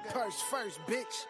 Purse first, bitch.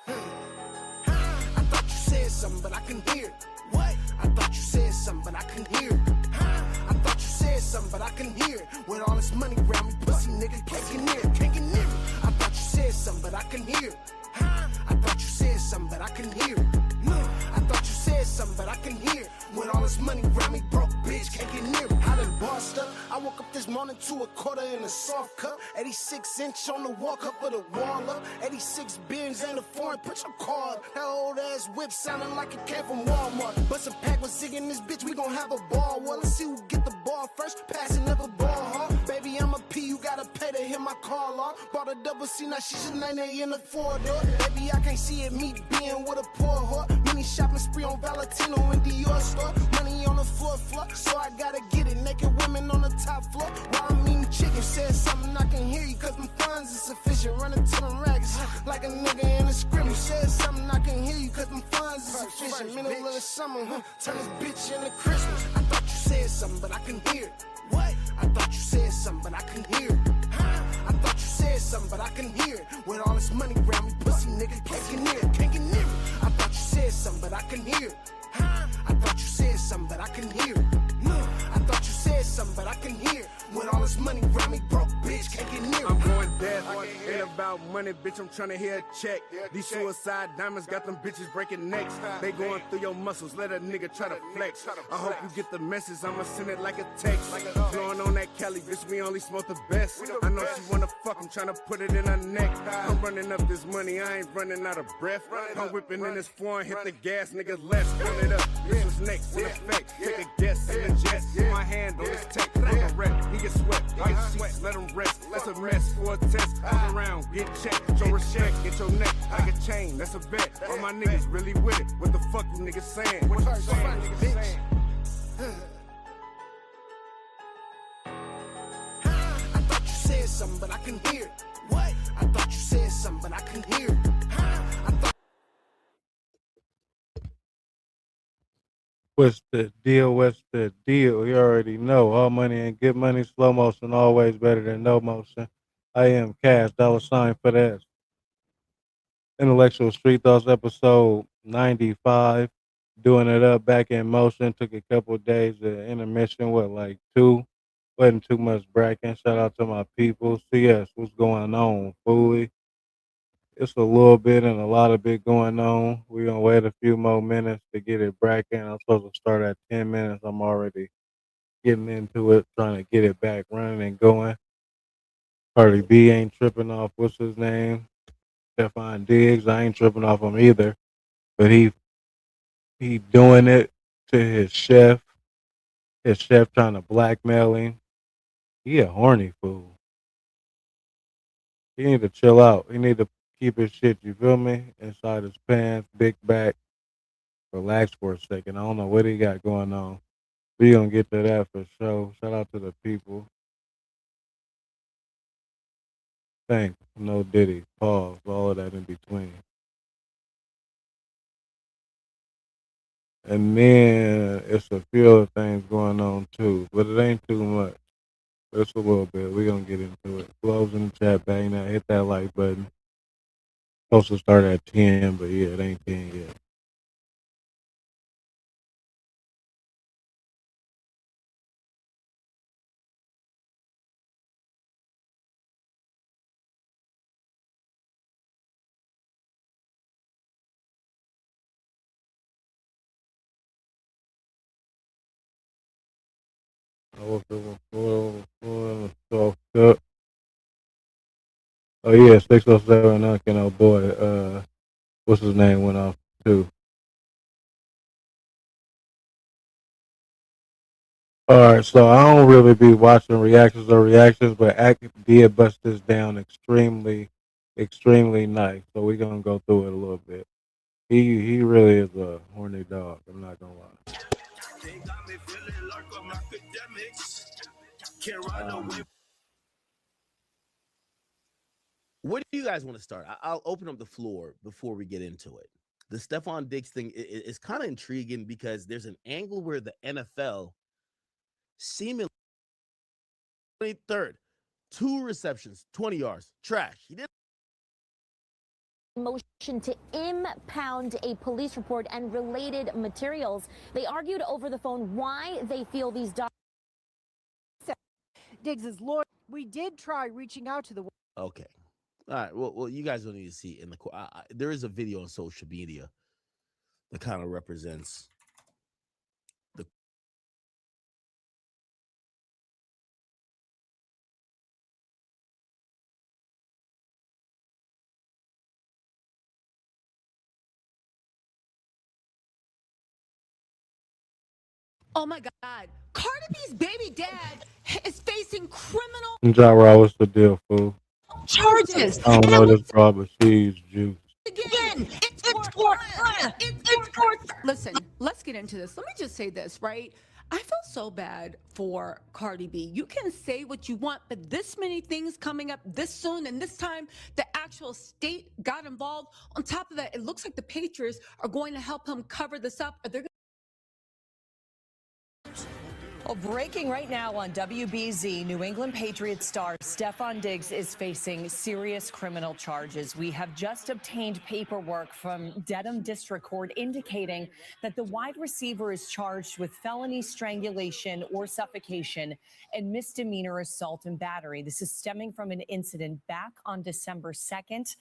I thought you said something, but I couldn't hear it. What? I thought you said something, but I couldn't hear it. I thought you said something, but I couldn't hear it. With all this money around me, pussy nigga can't get near it, can't get near it. I thought you said something, but I couldn't hear it. I thought you said something, but I couldn't hear it. I thought you said something, but I couldn't hear it. With all this money around me, broke bitch can't get near it. I done bossed up. I woke up this morning to a quarter in a soft cup. 86-inch on the wall, cup of the wall up. 86 beers and a foreign, put your car up. That old ass whip sounding like it came from Walmart. Bust a pack with Zig in this bitch, we gon' have a ball. Well, let's see who get the ball first. Passing never ball hard. Baby, I'm a P, you gotta pay to hit my call off. Bought a double C, now she should 98 in the 4-door. Baby, I can't see it, me being with a poor whore. Mini shopping spree on Valentino and Dior store. Money on the floor, so I gotta get it. Naked women on the top floor while I'm eating chicken. Said something I can hear you cause my funds is sufficient. Running to them rags like a nigga in a scrimmage. Said something I can hear you cause my funds is sufficient. Middle of the summer, turn this bitch into Christmas. I thought you said something but I couldn't hear it. What? I thought you said something but I couldn't hear it. I thought you said something but I couldn't hear it. With all this money around me, pussy nigga can't get near it, can't get near it. I thought you said something but I couldn't hear it. I thought you said something but I couldn't hear it. I thought you said something, but I can hear it. With all this money around me, broke bitch can't get near it. I'm going dead, ain't about money, bitch, I'm tryna hear a check. These suicide diamonds got them bitches breaking necks. They going through your muscles, let a nigga try to flex. I hope you get the message, I'ma send it like a text. Blowing on that Cali, bitch, we only smoke the best. I know she wanna fuck, I'm tryna put it in her neck. I'm running up this money, I ain't running out of breath. I'm whipping in this foreign, hit the gas, nigga, let's run it up. This was next, in effect, take a guess in the jet. My hand on his tech, I'm a wreck. He get sweat, let him rest. That's a mess for a test. Fuck around, get checked, show respect, get your neck like a chain. That's a bet. All my niggas really with it. What the fuck you niggas saying? What you saying, niggas saying? I thought you said something, but I couldn't hear it. What? I thought you said something, but I couldn't hear it. I thought. What's the deal? What's the deal? You already know. All money and good money, slow motion, always better than no motion. I am Cash, $sign for that. Intellectual Street Thoughts episode 95. Doing it up back in motion. Took a couple of days of intermission, what, like two? Wasn't too much bracken. Shout out to my people. CS, what's going on, fooey? It's a little bit and a lot of bit going on. We're gonna wait a few more minutes to get it bracken. I'm supposed to start at 10 minutes. I'm already getting into it, trying to get it back running and going. Cardi B ain't tripping off what's his name? Stefon Diggs. I ain't tripping off him either. But he doing it to his chef. His chef trying to blackmail him. He a horny fool. He need to chill out. He need to keep his shit, you feel me? Inside his pants, big back. Relax for a second. I don't know what he got going on. We gonna get to that for sure. Shout out to the people. Thanks. No Diddy. Pause. All of that in between. And then it's a few other things going on too, but it ain't too much. It's a little bit. We gonna get into it. Close in the chat, bang that, hit that like button. Supposed to start at 10, but yeah, it ain't 10 yet. Oh yeah, 607 Unkin, oh boy. What's his name went off too. Alright, so I don't really be watching reactions, but Ack did bust this down extremely nice. So we're gonna go through it a little bit. He really is a horny dog, I'm not gonna lie. Where do you guys want to start? I'll open up the floor before we get into it. The Stefon Diggs thing is kind of intriguing because there's an angle where the NFL seemingly 23rd, 2 receptions, 20 yards, trash. He didn't motion to impound a police report and related materials. They argued over the phone why they feel these documents. Diggs's lawyer. We did try reaching out to the. Okay. All right. Well, you guys don't need to see it in the court. There is a video on social media that kind of represents the. Oh my God. Cardi B's baby dad is facing criminal Jara, what's the deal, fool? charges. I don't know this bra, but she's juice. Again, it's for. Listen, let's get into this. Let me just say this, right? I feel so bad for Cardi B. You can say what you want, but this many things coming up this soon, and this time the actual state got involved. On top of that, it looks like the Patriots are going to help him cover this up. They're Well, breaking right now on WBZ, New England Patriots star Stefon Diggs is facing serious criminal charges. We have just obtained paperwork from Dedham District Court indicating that the wide receiver is charged with felony strangulation or suffocation and misdemeanor assault and battery. This is stemming from an incident back on December 2nd.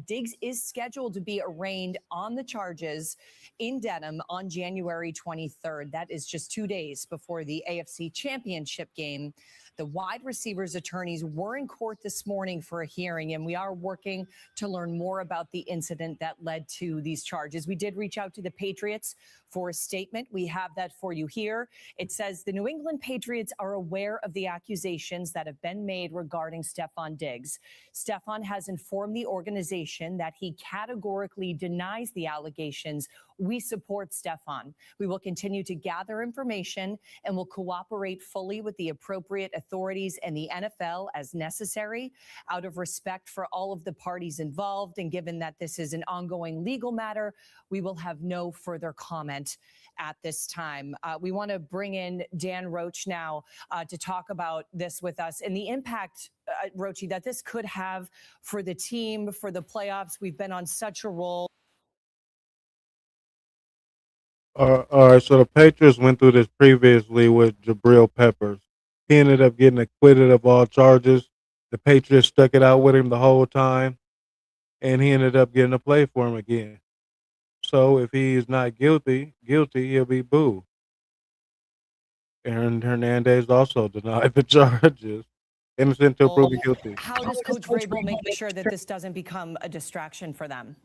Diggs is scheduled to be arraigned on the charges in Dedham on January 23rd. That is just 2 days before the AFC Championship game. The wide receivers attorneys were in court this morning for a hearing, and we are working to learn more about the incident that led to these charges. We did reach out to the Patriots for a statement. We have that for you here. It says the New England Patriots are aware of the accusations that have been made regarding Stefon Diggs. Stefon has informed the organization that he categorically denies the allegations. We support Stefon. We will continue to gather information and will cooperate fully with the appropriate authorities and the NFL as necessary, out of respect for all of the parties involved. And given that this is an ongoing legal matter, we will have no further comment at this time. We want to bring in Dan Roach now to talk about this with us and the impact, Roachy, that this could have for the team, for the playoffs. We've been on such a roll. All right, so the Patriots went through this previously with Jabril Peppers. He ended up getting acquitted of all charges. The Patriots stuck it out with him the whole time, and he ended up getting to play for him again. So if he's not guilty, he'll be booed. Aaron Hernandez also denied the charges. Innocent until proven guilty. How does Coach Vrabel make sure that this doesn't become a distraction for them?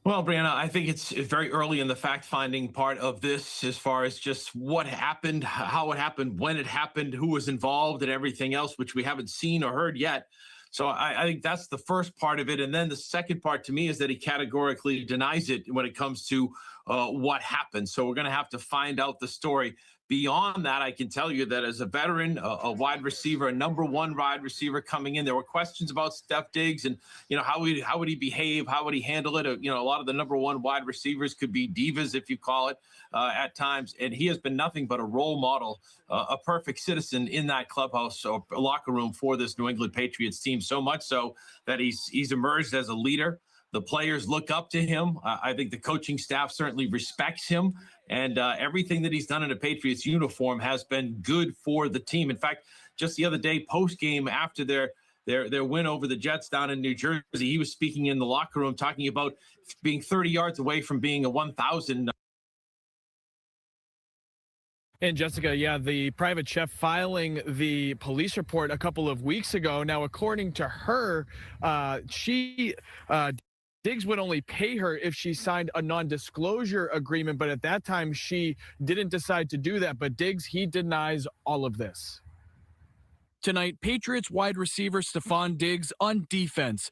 Well, Brianna, I think it's very early in the fact-finding part of this as far as just what happened, how it happened, when it happened, who was involved, and everything else, which we haven't seen or heard yet. So I think that's the first part of it. And then the second part to me is that he categorically denies it when it comes to what happened. So we're going to have to find out the story. Beyond that, I can tell you that as a veteran, a wide receiver, a number one wide receiver coming in, there were questions about Steph Diggs and, how would he behave? How would he handle it? A lot of the number one wide receivers could be divas, if you call it, at times. And he has been nothing but a role model, a perfect citizen in that clubhouse or locker room for this New England Patriots team, so much so that he's emerged as a leader. The players look up to him. I think the coaching staff certainly respects him. And everything that he's done in a Patriots uniform has been good for the team. In fact, just the other day, post-game after their win over the Jets down in New Jersey, he was speaking in the locker room talking about being 30 yards away from being a 1,000. And Jessica, yeah, the private chef filing the police report a couple of weeks ago. Now, according to her, Diggs would only pay her if she signed a non-disclosure agreement, but at that time she didn't decide to do that. But Diggs, he denies all of this. Tonight, Patriots wide receiver Stefon Diggs on defense.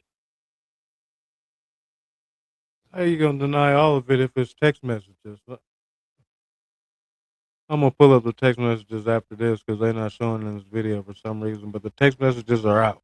How you gonna deny all of it if it's text messages? I'm gonna pull up the text messages after this because they're not showing in this video for some reason, but the text messages are out.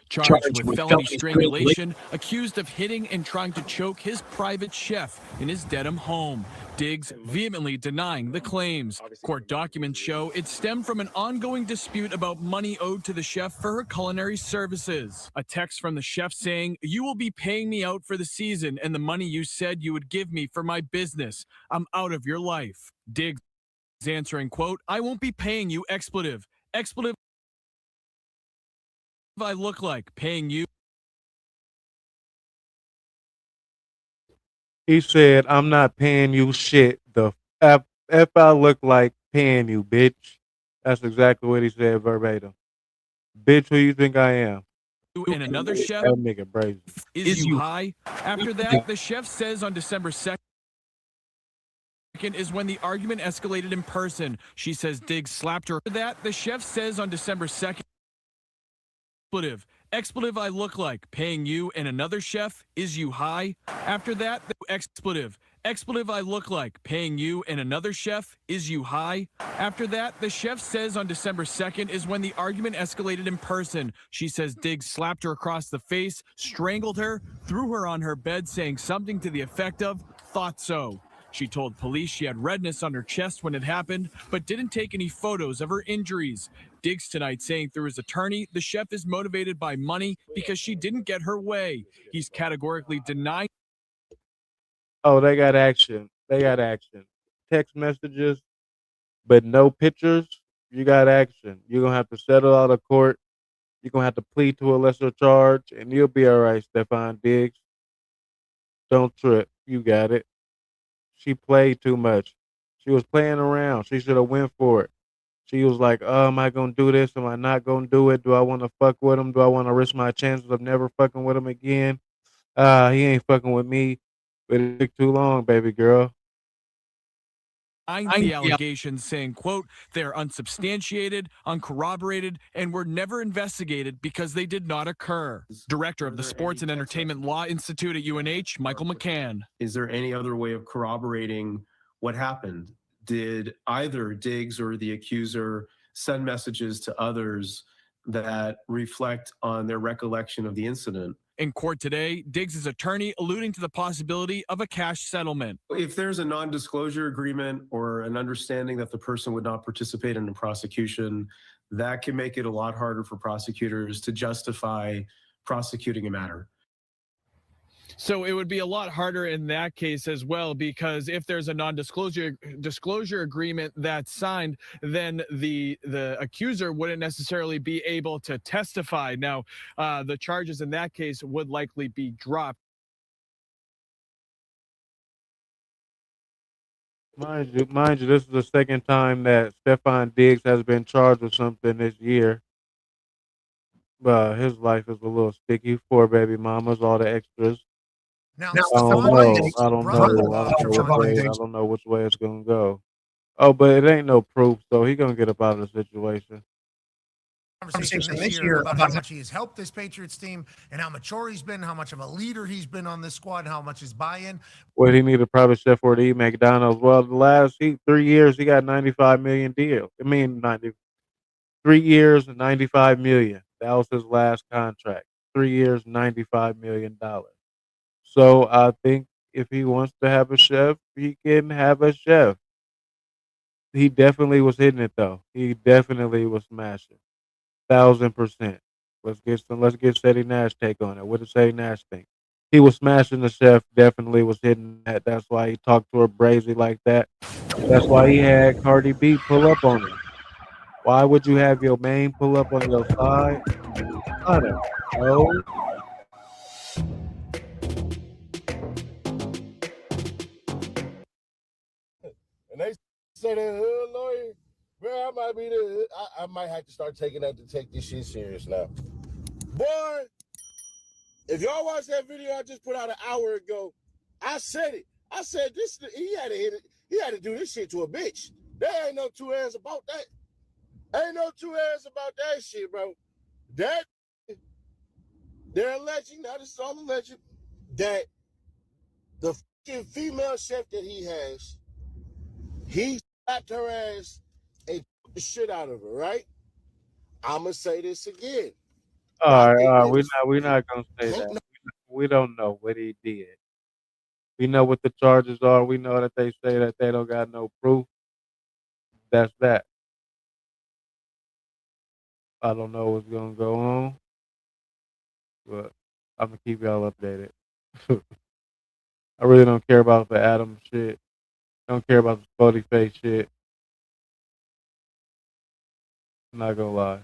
Charged with felony strangulation, accused of hitting and trying to choke his private chef in his Dedham home. Diggs vehemently denying the claims. Court documents show it stemmed from an ongoing dispute about money owed to the chef for her culinary services. A text from the chef saying, "You will be paying me out for the season and the money you said you would give me for my business. I'm out of your life." Diggs answering, quote, "I won't be paying you, expletive. Expletive I look like, paying you." He said, "I'm not paying you shit. The F I look like paying you, bitch." That's exactly what he said verbatim. Bitch, who you think I am? And another chef That nigga brazy. is you high. After that, the chef says on December 2nd is when the argument escalated in person. She says Diggs slapped her. After that, the chef says on December 2nd, expletive I look like, paying you and another chef is you high. After that, the expletive I look like, paying you and another chef is you high. After that, the chef says on December 2nd is when the argument escalated in person. She says Diggs slapped her across the face, strangled her, threw her on her bed, saying something to the effect of, "Thought so." She told police she had redness on her chest when it happened, but didn't take any photos of her injuries. Diggs tonight saying through his attorney, the chef is motivated by money because she didn't get her way. He's categorically denying. Oh, they got action. They got action. Text messages, but no pictures. You got action. You're gonna have to settle out of court. You're gonna have to plead to a lesser charge, and you'll be all right, Stefon Diggs. Don't trip. You got it. She played too much. She was playing around. She should have went for it. She was like, "Oh, am I gonna do this? Am I not gonna do it? Do I want to fuck with him? Do I want to risk my chances of never fucking with him again? He ain't fucking with me. But it took too long, baby girl." The allegations saying, quote, "They're unsubstantiated, uncorroborated, and were never investigated because they did not occur." Director of the Sports and Entertainment Law Institute at UNH, Michael McCann. Is there any other way of corroborating what happened? Did either Diggs or the accuser send messages to others that reflect on their recollection of the incident? In court today, Diggs' attorney alluding to the possibility of a cash settlement. If there's a non-disclosure agreement or an understanding that the person would not participate in the prosecution, that can make it a lot harder for prosecutors to justify prosecuting a matter. So it would be a lot harder in that case as well, because if there's a non-disclosure agreement that's signed, then the accuser wouldn't necessarily be able to testify. Now, the charges in that case would likely be dropped. Mind you, this is the second time that Stefon Diggs has been charged with something this year. His life is a little sticky. Poor baby mamas, all the extras. Now, I don't know. I don't know which way it's gonna go. Oh, but it ain't no proof, so he gonna get up out of the situation. Conversation this year about how much he has helped this Patriots team and how mature he's been, how much of a leader he's been on this squad, and how much his buy-in. What he need a private chef for to eat McDonald's? Well, the last 3 years he got $95 million deal. 3 years and $95 million. That was his last contract. 3 years, $95 million. So I think if he wants to have a chef, he can have a chef. He definitely was hitting it though. He definitely was smashing. 1,000%. Let's get Sadie Nash take on it. What did Sadie Nash think? He was smashing the chef, definitely was hitting that. That's why he talked to her brazy like that. That's why he had Cardi B pull up on him. Why would you have your main pull up on your side? I don't know. And they say that hood lawyer, bro, I might have to start taking that to take this shit serious now. Boy, if y'all watch that video I just put out an hour ago, I said it. I said he had to hit it. He had to do this shit to a bitch. There ain't no two hands about that. Ain't no two hands about that shit, bro. They're alleging, now this is all alleged, that the fucking female chef that he has, he slapped her ass and took the shit out of her, right? I'm going to say this again. All right. We're not gonna say that. We don't know what he did. We know what the charges are. We know that they say that they don't got no proof. That's that. I don't know what's gonna go on, but I'm gonna keep y'all updated. I really don't care about the Adam shit. Don't care about the Spotty face shit. I'm not gonna lie.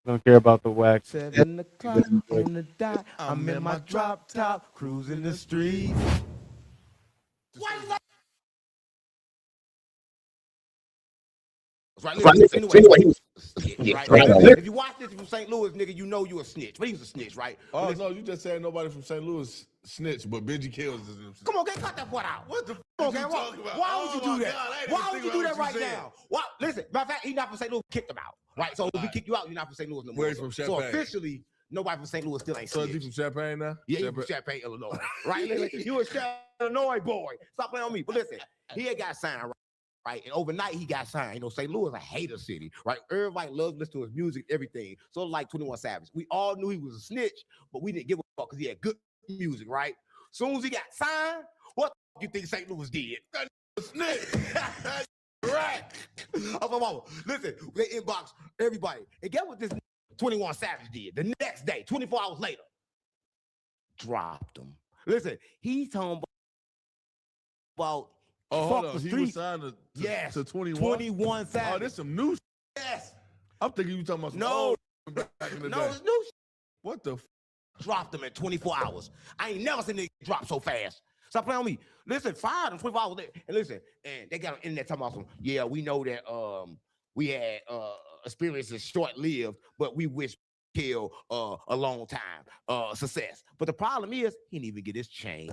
Don't care about the wax. 7 o'clock on the dot. I'm in my drop top, cruising the streets. Right, listen, anyway, he was right. If you watch this from St. Louis, nigga, you know you a snitch. But he was a snitch, right? Oh, no, you just saying nobody from St. Louis snitch, but Benji Kills is. Come on, gang, cut that part out. What the Come on, fuck gang, you talking about? why would you do that? God, Why would you do that right said. now? Why? Listen, matter of fact, he's not from St. Louis. Kicked him out, right? So if we kick you out, you're not from St. Louis no more. Where he from So Champaign? officially, nobody from St. Louis still ain't So snitch. is he from Champaign now? Yeah, he's from Champaign, Illinois. Right? You a Champaign, Illinois boy. Stop playing on me. But listen, he had got signed, right? And overnight he got signed. You know, St. Louis is a hater city, right? Everybody loves to listen to his music, everything. So like 21 Savage. We all knew he was a snitch, but we didn't give a fuck because he had good music, right? Soon as he got signed, what the fuck you think St. Louis did? That snitch. Right. Listen, they inbox everybody. And get what this 21 Savage did the next day, 24 hours later. Dropped him. Listen, he's talking about hold fuck on. the He was signed to 21? 21 Savage. Oh, this some new shit. Yes. I'm thinking you talking about some No. old back in the day. It's new shit. What the Dropped him in 24 hours. I ain't never seen niggas drop so fast. Stop playing on me. Listen, fired him 24 hours later. And listen, and they got on the internet talking about some, yeah, we know that we had experiences short-lived, but we wish kill a long time success. But the problem is he didn't even get his chain.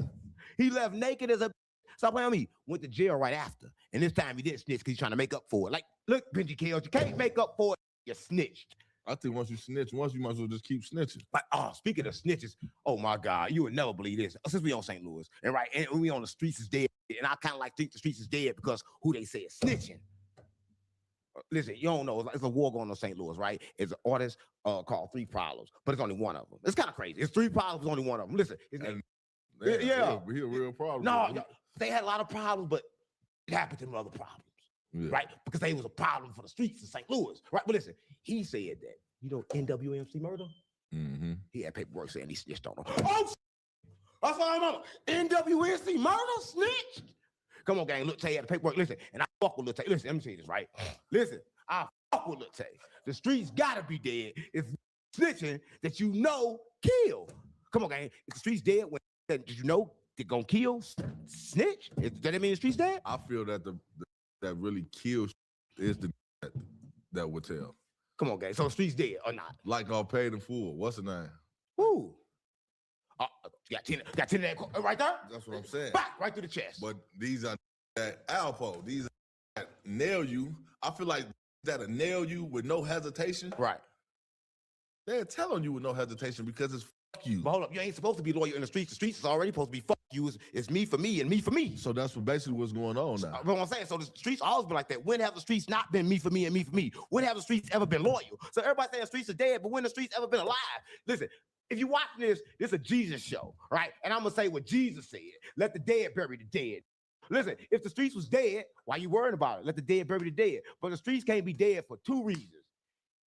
He left naked as a stop playing on me. Went to jail right after. And this time he didn't snitch because he's trying to make up for it. Like, look, Benji Kills, you can't make up for it. You snitched. I think once you snitch, you might as well just keep snitching. Like, speaking of snitches, oh my God, you would never believe this. Since we on St. Louis, and right, and we on the streets is dead, and I kind of like think the streets is dead because who they say is snitching. Listen, you don't know. It's a war going on in St. Louis, right? It's an artist called 3 Problems, but it's only one of them. It's kind of crazy. It's 3 Problems, only one of them. Listen, He yeah, a real problem. No, they had a lot of problems, but it happened to them other problems, right? Because they was a problem for the streets in St. Louis, right? But listen, he said that. You know, NWMC murder? Mm-hmm. He had paperwork saying he snitched on him. Oh, that's what I'm on. NWMC murder? Snitched? Come on, gang. Lil Tay had the paperwork. Listen, and I fuck with Lil Tay. Listen, let me tell you this, right? Listen, I fuck with Lil Tay. The streets gotta be dead if snitching that you know kill. Come on, gang. If the streets dead, when did you know they're gonna kill? Snitch? Does that mean the streets dead? I feel that that really kills is the that would tell. Come on, gang. So the streets dead or not? Like all paid in full. What's the name? Who? Got 10 right there? That's what I'm saying. Back right through the chest. But these are that Alpo. These are that nail you. I feel like that'll nail you with no hesitation. Right. They're telling you with no hesitation because it's fuck you. But hold up, you ain't supposed to be loyal in the streets. The streets is already supposed to be fuck you. It's me for me and me for me. So that's basically what's going on now. But what I'm saying, so the streets always been like that. When have the streets not been me for me and me for me? When have the streets ever been loyal? So everybody saying the streets are dead, but when the streets ever been alive? Listen, if you watching this is a Jesus show, right? And I'm gonna say what Jesus said: "Let the dead bury the dead." Listen, if the streets was dead, why you worrying about it? Let the dead bury the dead. But the streets can't be dead for 2 reasons.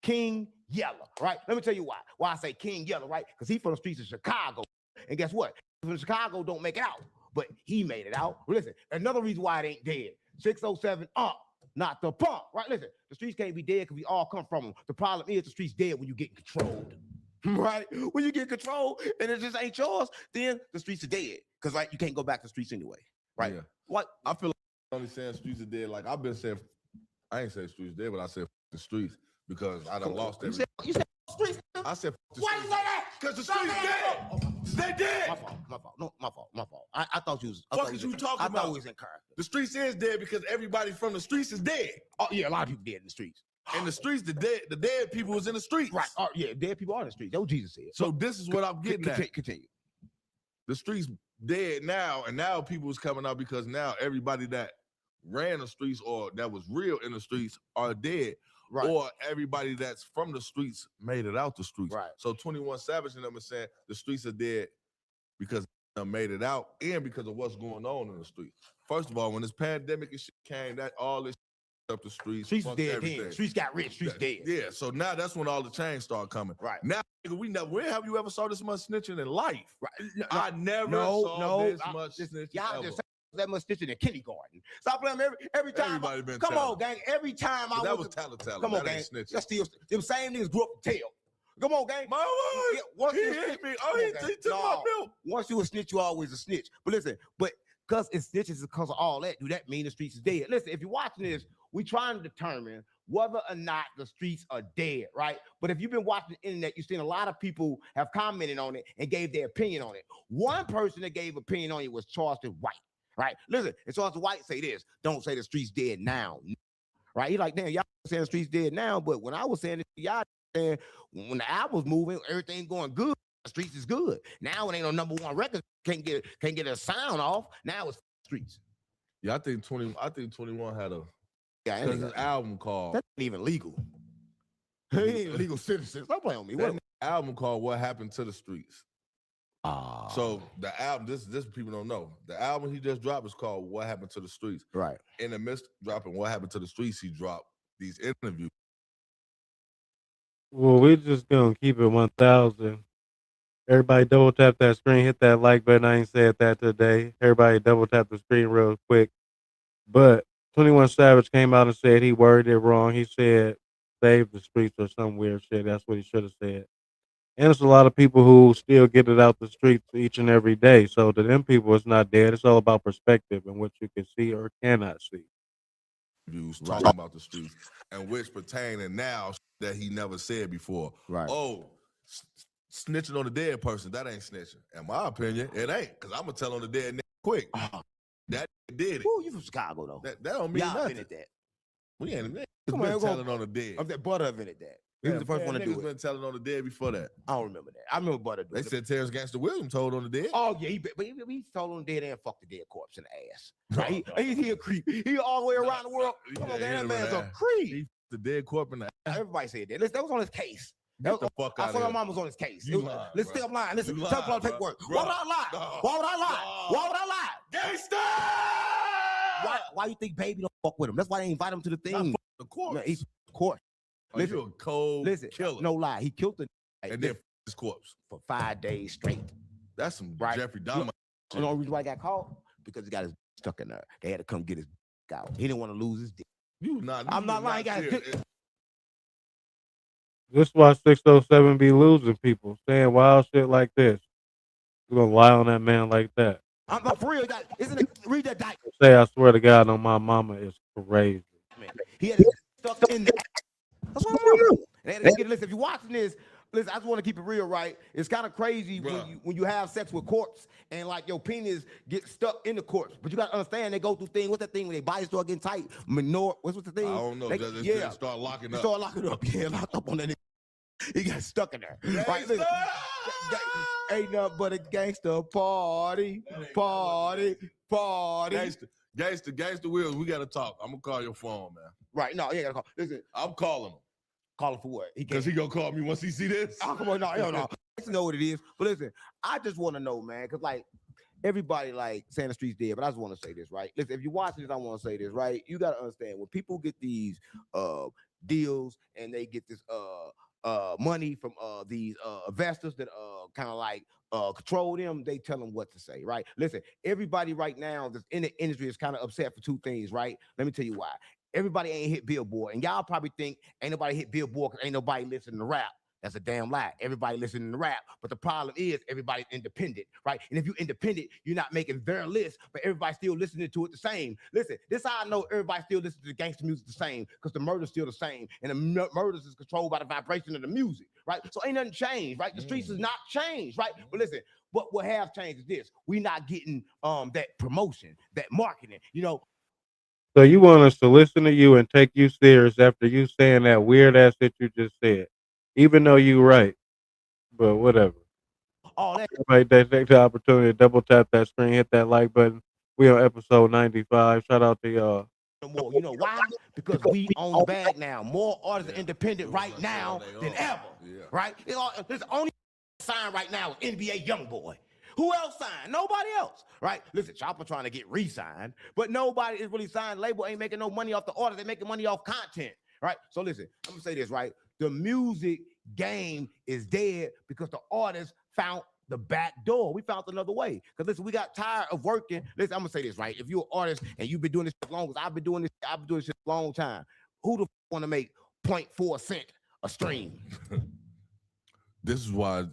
King Yella, right? Let me tell you why. Why I say King Yella, right? Because he from the streets of Chicago. And guess what? From Chicago don't make it out, but he made it out. Listen, another reason why it ain't dead. 607 not the pump, right? Listen, the streets can't be dead because we all come from them. The problem is the streets dead when you get controlled, right? When you get controlled and it just ain't yours, then the streets are dead. Because like you can't go back to the streets anyway, right? Yeah. What? I feel like I'm only saying streets are dead. Like I've been saying, I ain't say streets dead, but I said the streets because I done lost everything. You said streets? I said the Why you say that? Because the streets dead. They dead. My fault. No, my fault. I thought you was. What is you talking about? I thought we was in character. The streets is dead because everybody from the streets is dead. Oh yeah, a lot of people dead in the streets. In the streets, the dead people was in the streets. Right. Oh yeah, dead people are in the streets. That's what Jesus said. So this is what I'm getting at. Continue. The streets dead now, and now people is coming out because now everybody that ran the streets or that was real in the streets are dead. or everybody that's from the streets made it out the streets. Right. So 21 Savage and them are saying the streets are dead because they made it out and because of what's going on in the streets. First of all, when this pandemic and shit came, that all this up the streets. Streets dead then. Streets got rich. Streets dead. Yeah, so now that's when all the change started coming. Right. Now, where have you ever saw this much snitching in life? Right. I never saw this much snitching y'all ever. just that much snitching in kindergarten. Stop playing every time. Everybody been come telling. on, gang. Every time But I that was was tell. come on, That gang. ain't snitching. That's still them same niggas grew up to tell. Come on, gang. My word. Yeah, once He you hit snitch- me. come Oh, on, he gang. took my No. milk. Once you a snitch, you always a snitch. But listen, because it's snitches because of all that, do that mean the streets is dead? Listen, if you're watching this, we trying to determine whether or not the streets are dead, right? But if you've been watching the internet, you've seen a lot of people have commented on it and gave their opinion on it. One person that gave opinion on it was Charleston White, right? Listen, and Charleston White say this, don't say the streets dead now, right? He like, damn, y'all saying the streets dead now, but when I was saying it, y'all saying when the album's moving, everything going good, the streets is good. Now it ain't no #1 record, can't get a sound off. Now it's streets. Yeah, I think 21 had a Yeah, because his album called that's not even legal. He ain't legal citizens. Don't play on me. What album called What Happened to the Streets. Ah. So the album, this people don't know. The album he just dropped is called What Happened to the Streets. Right. In the midst of dropping What Happened to the Streets, he dropped these interviews. Well, we just gonna keep it 1,000. Everybody double tap that screen, hit that like button. I ain't said that today. Everybody double tap the screen real quick. But 21 Savage came out and said he worded it wrong. He said save the streets or some weird shit. That's what he should have said. And there's a lot of people who still get it out the streets each and every day. So to them people, it's not dead. It's all about perspective and what you can see or cannot see. Views talking about the streets and which pertaining now that he never said before. Right. Oh, snitching on the dead person, that ain't snitching. In my opinion, it ain't, because I'm gonna tell on the dead nigga quick. That did it. Who you from Chicago though? That don't mean Y'all nothing. invented that. We ain't Come been on, telling on the dead. I'm that Butter invented that. He was the first one to do Niggas it. been telling on the dead before that. I don't remember that. I remember Butter doing They said Terrence Gangster Williams told on the dead. Oh yeah, but he told on the dead and fucked the dead corpse in the ass. Right? He a creep. He all the way around the world. Come on, man, that man's a creep. The dead corpse in the ass. Everybody said that. Listen, that was on his case. Get the fuck I out saw of my here. mom was on his case. You lying, Listen, bro. I'm lying. Listen, You tell lying, me all the bro. paperwork. Bro. Why would I lie? No. Why would I lie? No. Why would I lie? Gangsta! Why you think Baby don't fuck with him? That's why they invite him to the thing. The corpse. Man, he's of course. Oh, you a cold killer. No lie. He killed the And then his corpse. for 5 days straight. That's some Right. Jeffrey Dahmer. You know the reason why he got caught? Because he got his stuck in there. They had to come get his out. He didn't want to lose his dick. I'm not lying. He got his dick. This is why 607 be losing people, saying wild shit like this. You gonna lie on that man like that? I'm not for real. Isn't it? Read that dice. Say I swear to God on my mama is crazy. He had his stuck in the. That's what I'm doing. And listen, if you're watching this, listen, I just want to keep it real, right? It's kind of crazy when you have sex with corpse and like your penis gets stuck in the corpse. But you gotta understand they go through things. What's that thing when they bodies start getting tight? What's the thing? I don't know. They start locking up. Start locking up. Yeah, locked up on that nigga. He got stuck in there. Right, listen, ain't nothing but a gangster party. Gangster Wills, we gotta talk. I'm gonna call your phone, man. Right, no, you ain't gotta call. Listen, I'm calling him. Call him for what? Because he gonna call me once he see this. Oh, come on, no. I know what it is. But listen, I just want to know, man, because like everybody like saying the streets dead, but I just want to say this, right? Listen, if you're watching this, I want to say this, right? You gotta understand when people get these deals and they get this money from these investors that kind of like control them, they tell them what to say, right? Listen, everybody right now that's in the industry is kind of upset for two things, right? Let me tell you why. Everybody ain't hit Billboard, and y'all probably think ain't nobody hit Billboard because ain't nobody listening to rap. That's a damn lie. Everybody listening to rap, but the problem is everybody's independent, right? And if you're independent, you're not making their list, but everybody's still listening to it the same. Listen, this how I know everybody still listens to gangster music the same, because the murder's still the same, and the murders is controlled by the vibration of the music, right? So ain't nothing changed, right? The streets is not changed, right? But listen, what have changed is this: we not getting that promotion, that marketing, you know. So you want us to listen to you and take you serious after you saying that weird ass shit you just said, even though you right. But whatever. All that. Everybody take the opportunity to double tap that screen, hit that like button. We on episode 95. Shout out to y'all. no more. You know why? Because we own the bag now. More artists are independent right now than ever. Right? There's only sign right now is NBA YoungBoy. Who else signed? Nobody else. Right? Listen, Chopper trying to get re-signed, but nobody is really signed. Label ain't making no money off the artists. They're making money off content. Right? So listen, I'm gonna say this, right? The music game is dead because the artists found the back door. We found another way. Because listen, we got tired of working. Listen, I'm gonna say this, right? If you're an artist and you've been doing this as long as I've been doing this shit a long time, who the want to make 0.4 cent a stream? This is why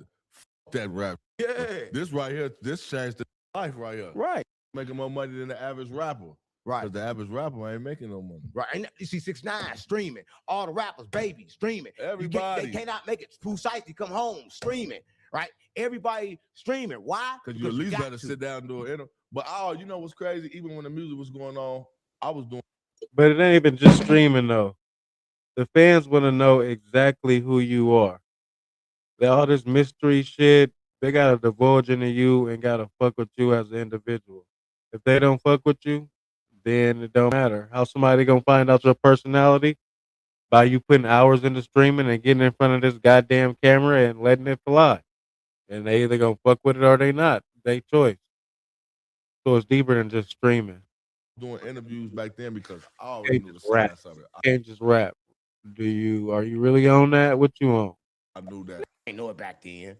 that rap. Yeah. This right here, this changed the life right here. Right. Making more money than the average rapper. Right. Because the average rapper ain't making no money. Right. And you see 6ix9ine streaming. All the rappers, baby, streaming. Everybody. They cannot make it. POOH SHIESTY come home streaming. Right. Everybody streaming. Why? Because you at least better sit down and do it. But you know what's crazy? Even when the music was going on, I was doing. But it ain't even just streaming though. The fans want to know exactly who you are. All this mystery shit, they gotta divulge into you and gotta fuck with you as an individual. If they don't fuck with you, then it don't matter. How somebody gonna find out your personality? By you putting hours into streaming and getting in front of this goddamn camera and letting it fly. And they either gonna fuck with it or they not. They choice. So it's deeper than just streaming. Doing interviews back then because I already knew the rap. science of it. Can't just rap. Are you really on that? What you on? I knew that. I know it back then.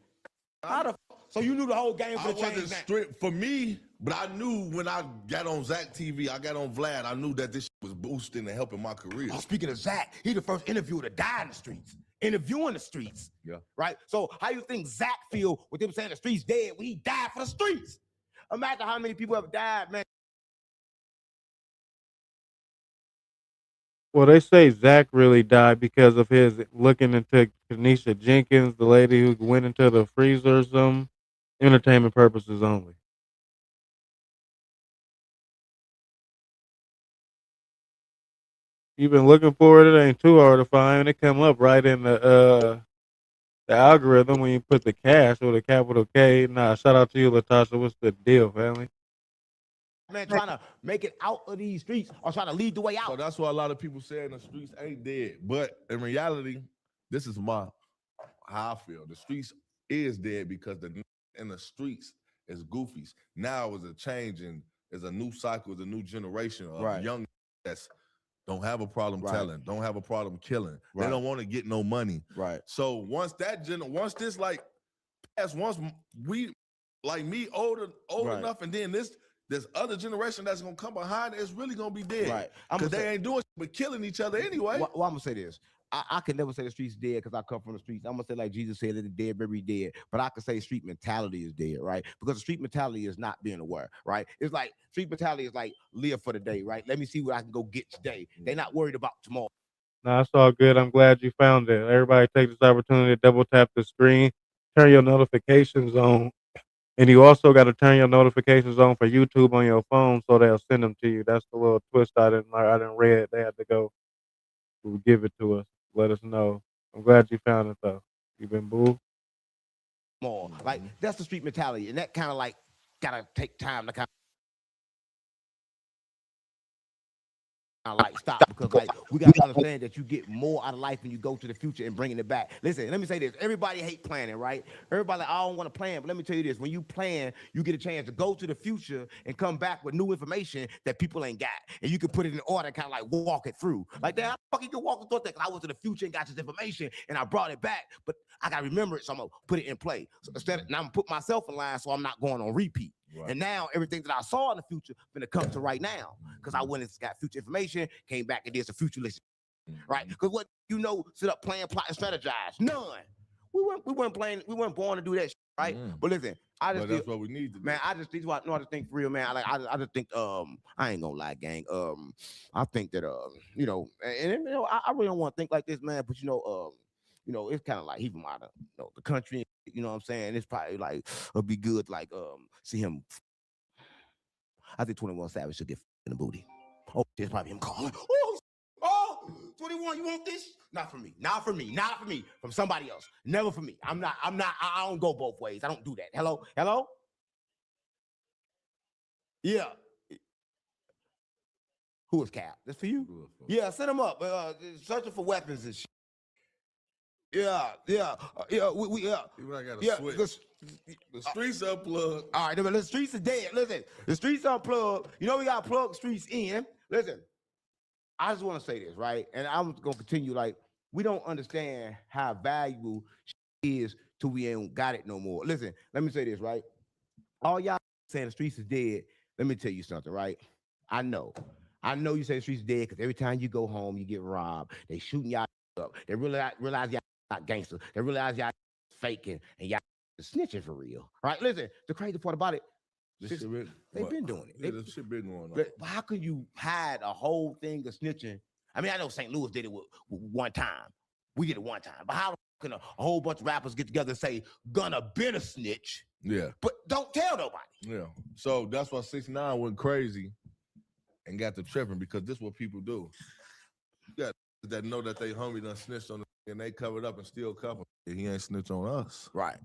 So you knew the whole game for the change. Wasn't strict for me, but I knew when I got on Zach TV, I got on Vlad, I knew that this shit was boosting and helping my career. Oh, speaking of Zach, he the first interviewer to die in the streets. Interviewing the streets. Yeah. Right? So how you think Zach feel with them saying the streets dead when he died for the streets? Imagine how many people have died, man. Well, they say Zach really died because of his looking into Kanisha Jenkins, the lady who went into the freezer or something. Entertainment purposes only. You've been looking for it. It ain't too hard to find. It come up right in the algorithm when you put the cash with a capital K. Nah, shout out to you, Latasha. What's the deal, family? Man, trying to make it out of these streets or trying to lead the way out. So that's why a lot of people saying the streets ain't dead. But in reality, this is how I feel. The streets is dead because in the streets is goofies. Now is a change and is a new cycle, is a new generation of young that's don't have a problem telling, don't have a problem killing. They don't want to get no money. Right. So once this like pass, once we like me old enough, and then this other generation that's gonna come behind it's really gonna be dead. Right. Because they ain't doing shit but killing each other anyway. Well, I'm gonna say this. I can never say the streets dead because I come from the streets. I'm gonna say like Jesus said that the dead very dead, but I can say street mentality is dead, right? Because the street mentality is not being aware, right? It's like street mentality is like live for the day, right? Let me see what I can go get today. They're not worried about tomorrow. Nah, it's all good. I'm glad you found it. Everybody take this opportunity to double tap the screen, turn your notifications on, and you also got to turn your notifications on for YouTube on your phone so they'll send them to you. That's the little twist I didn't read. They had to go give it to us. Let us know. I'm glad you found it though. You been booed? More like that's the street mentality, and that kind of like gotta take time to kind of like stop because like we gotta understand that you get more out of life when you go to the future and bringing it back. Listen, let me say this: everybody hate planning, right? Everybody like, I don't want to plan, but let me tell you this: when you plan, you get a chance to go to the future and come back with new information that people ain't got, and you can put it in order, and kind of like walk it through. Like that, how the fuck you can walk through that? Because I went to the future and got this information, and I brought it back, but I gotta remember it, so I'm gonna put it in play. So instead, now I'm gonna put myself in line, so I'm not going on repeat. Right. And now everything that I saw in the future gonna come to right now because I went and got future information, came back and did some future listening, right? Because what sit up, plan, plot, and strategize. None. We weren't playing. We weren't born to do that, shit, right? But listen, that's what we need to do. Man, I just think for real, man. I just think I ain't gonna lie, gang. I think that I really don't want to think like this, man. But it's kind of like even out of the country, you know what I'm saying? It's probably like it'll be good, like see him. I think 21 Savage should get in the booty. Oh, there's probably him calling. Oh, 21, you want this? Not for me. Not for me. Not for me. From somebody else. Never for me. I don't go both ways. I don't do that. Hello? Yeah. Who is Cap? That's for you? Yeah, send them up. Searching for weapons and shit. Yeah. We I got a switch. The streets unplugged. All right, the streets are dead. Listen, the streets unplugged. You know we got to plug streets in. Listen, I just want to say this, right? And I'm going to continue. Like, we don't understand how valuable shit is till we ain't got it no more. Listen, let me say this, right? All y'all saying the streets is dead. Let me tell you something, right? I know you say the streets is dead because every time you go home, you get robbed. They shooting y'all up. They realize y'all not gangsters. They realize y'all faking and y'all snitching for real. All right, listen, the crazy part about it, they've been doing it. This shit been going on. How can you hide a whole thing of snitching? I mean, I know St. Louis did it with one time. We did it one time. But how can a whole bunch of rappers get together and say, gonna been a snitch? Yeah. But don't tell nobody. Yeah. So that's why 6ix9ine went crazy and got to tripping, because this is what people do. You got that know that they homie done snitched on them and they covered up and still cover. He ain't snitched on us. Right.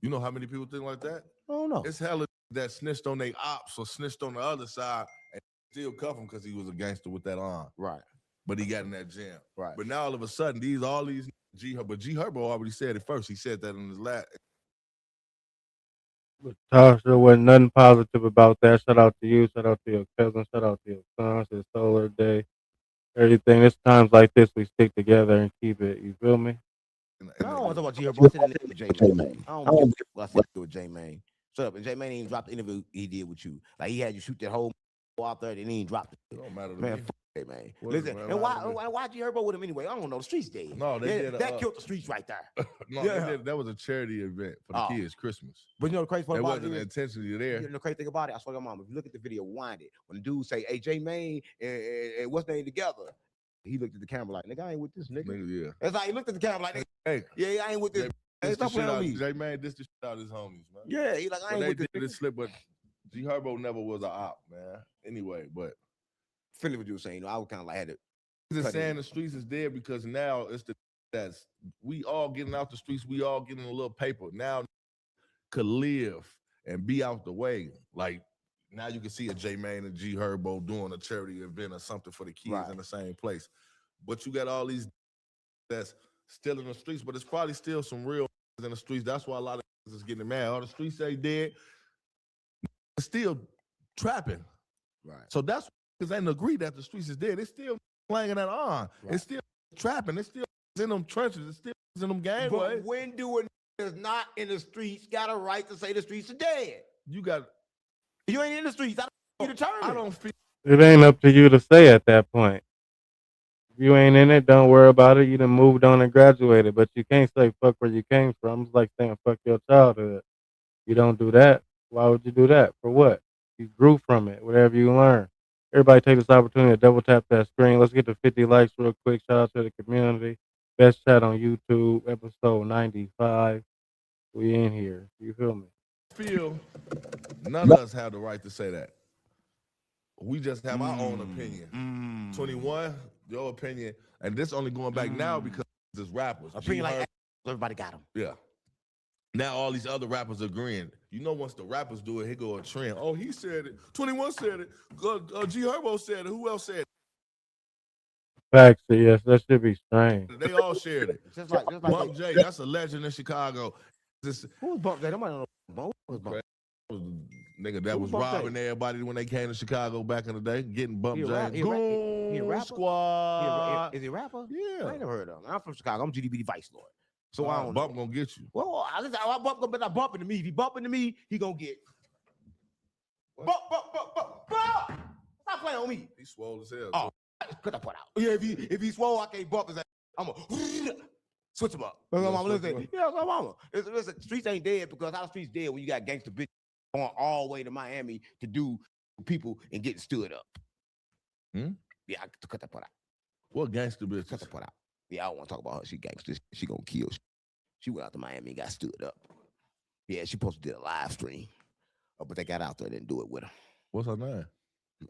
You know how many people think like that? I don't know. It's hella that snitched on their ops or snitched on the other side and still cuff him because he was a gangster with that arm. Right. But he got in that jam. Right. But now all of a sudden, all these G Herbo already said it first. He said that in his last. But Tasha, wasn't nothing positive about that. Shout out to you. Shout out to your cousin. Shout out to your son. It's Solar Day. Everything. It's times like this we stick together and keep it. You feel me? I don't want to talk about G Herbo. I said it with J-Mane. I don't want to say it with J-Mane. Shut up. And J-Mane ain't even dropped the interview he did with you. Like, he had you shoot that whole out there and he ain't dropped it. It don't matter to Man, me. Man. Listen, and why G Herbo with him anyway? I don't know. The streets dead. No, they did. That killed the streets right there. No, they did. That was a charity event for the kids, Christmas. But you know the crazy part about it? It wasn't intentionally there. You know the crazy thing about it? I swear to God, Mom, if you look at the video, wind it. When the dude say, hey, J-Mane and what's name together, he looked at the camera like, nigga, I ain't with this nigga. Yeah. It's like he looked at the camera like, hey, yeah, I ain't with this. Stop playing on me. J-Mane, this the shit out his homies, man. Yeah, he like, I ain't with this. They did this slip, but G Herbo never was an op, man. Anyway, but Philly, what you were saying, I was kind of like, had to. He's just saying the streets is dead because now it's that's we all getting out the streets, we all getting a little paper. Now could live and be out the way. Like now you can see a J-Mane and G Herbo doing a charity event or something for the kids in the same place. But you got all these that's still in the streets, but it's probably still some real in the streets. That's why a lot of is getting mad. All the streets say dead, still trapping. Right. So that's because they didn't agree that the streets is dead. It's still playing that on. Right. It's still trapping. It's still in them trenches. It's still in them gangways. But when do a nigga not in the streets got a right to say the streets are dead? You ain't in the streets. I don't determine. I don't feel it ain't up to you to say at that point. If you ain't in it, don't worry about it. You done moved on and graduated, but you can't say fuck where you came from. It's like saying fuck your childhood. You don't do that. Why would you do that? For what? You grew from it, whatever you learn. Everybody take this opportunity to double tap that screen. Let's get to 50 likes real quick. Shout out to the community. Best chat on YouTube, episode 95. We in here. You feel me? Feel none of us have the right to say that. We just have our own opinion. 21, your opinion, and this only going back now because there's rappers. Opinion like everybody got them. Yeah. Now all these other rappers agreeing. You know, once the rappers do it, he go a trend. Oh, he said it. 21 said it. G Herbo said it. Who else said it? Facts, yes, that should be strange. They all shared it. just like Bump J, that's a legend in Chicago. Who's Bump J? Nobody know Bump. Nigga that was robbing everybody when they came to Chicago back in the day, getting Bump J. He a rapper? Squad. Is he a rapper? Yeah. I ain't never heard of him. I'm from Chicago. I'm GDB Vice Lord. So I don't Bump gonna get you. Well, listen, I Bump gonna better bump into me. If he bump into me, he gonna get bump. Stop playing on me. He swole as hell. Oh, cut that part out. Yeah, if he swole, I can't bump his ass. I'm gonna switch him up. Listen, yeah, my mama. Listen, streets ain't dead because how the streets dead when you got gangster bitch going all the way to Miami to do people and getting stood up. Yeah, I cut that part out. What gangster bitch? Cut that part out. Yeah, I don't want to talk about her. She gangster. She gonna kill. She went out to Miami and got stood up. Yeah, she supposed to do a live stream, but they got out there and didn't do it with her. What's her name?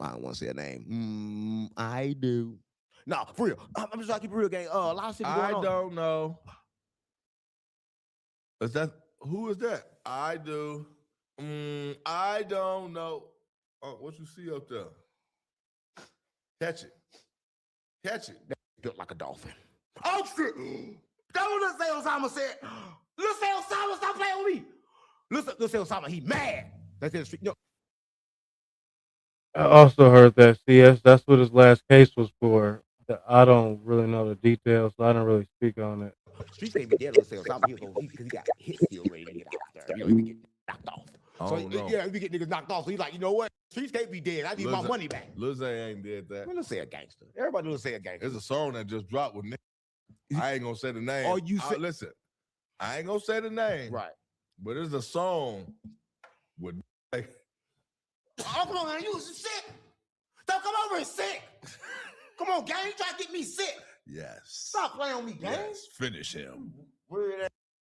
I don't want to say her name. I do. No, for real. I'm just trying to keep it real, gang. A lot of shit going on. I don't know. Is that who is that? I do. I don't know. What you see up there? Catch it. Catch it. That built like a dolphin. Oh shit! That was Lil Osama said. Lil Osama, stop playing with me. Lil Osama, he mad. That's in the street. No. I also heard that CS, that's what his last case was for. I don't really know the details, so I don't really speak on it. Streets ain't be dead. Lil Osama, because he got hit still ready to get out there. You know, he get knocked off. So yeah, we get niggas knocked off. So he's like, you know what? Streets can't be dead. I need my money back. Lil Zay ain't dead that. Let's say a gangster. Everybody will say a gangster. There's a song that just dropped with niggas. I ain't gonna say the name. Oh, you say, listen, I ain't gonna say the name. Right. But there's a song with oh, come on, man. You sick. Don't come over and sick. Come on, gang. You try to get me sick. Yes. Stop playing on me, gang. Yes. Finish him.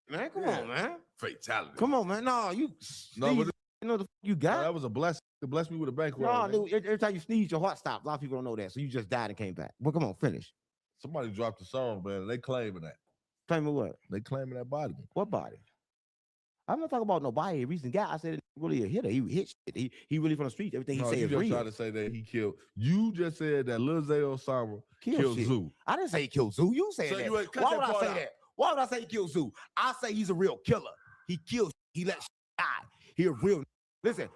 Man, come on, man. Fatality. Come on, man. No, you know the you got. No, that was a blessing. To bless me with a bankroll. No, dude, every time you sneeze, your heart stops. A lot of people don't know that. So you just died and came back. Well, come on, finish. Somebody dropped the song, man. They claiming that. Claiming what? They claiming that body. What body? I'm not talking about nobody. A recent guy. I said really a hitter. He hit shit. He really from the streets. Everything he said is real. You just tried to say that he killed. You just said that Lil Zay Osama killed Zoo. I didn't say he killed Zoo. You said so that. Why would I say that? Why would I say he killed Zoo? I say he's a real killer. He kills. He lets die. He a real. Listen,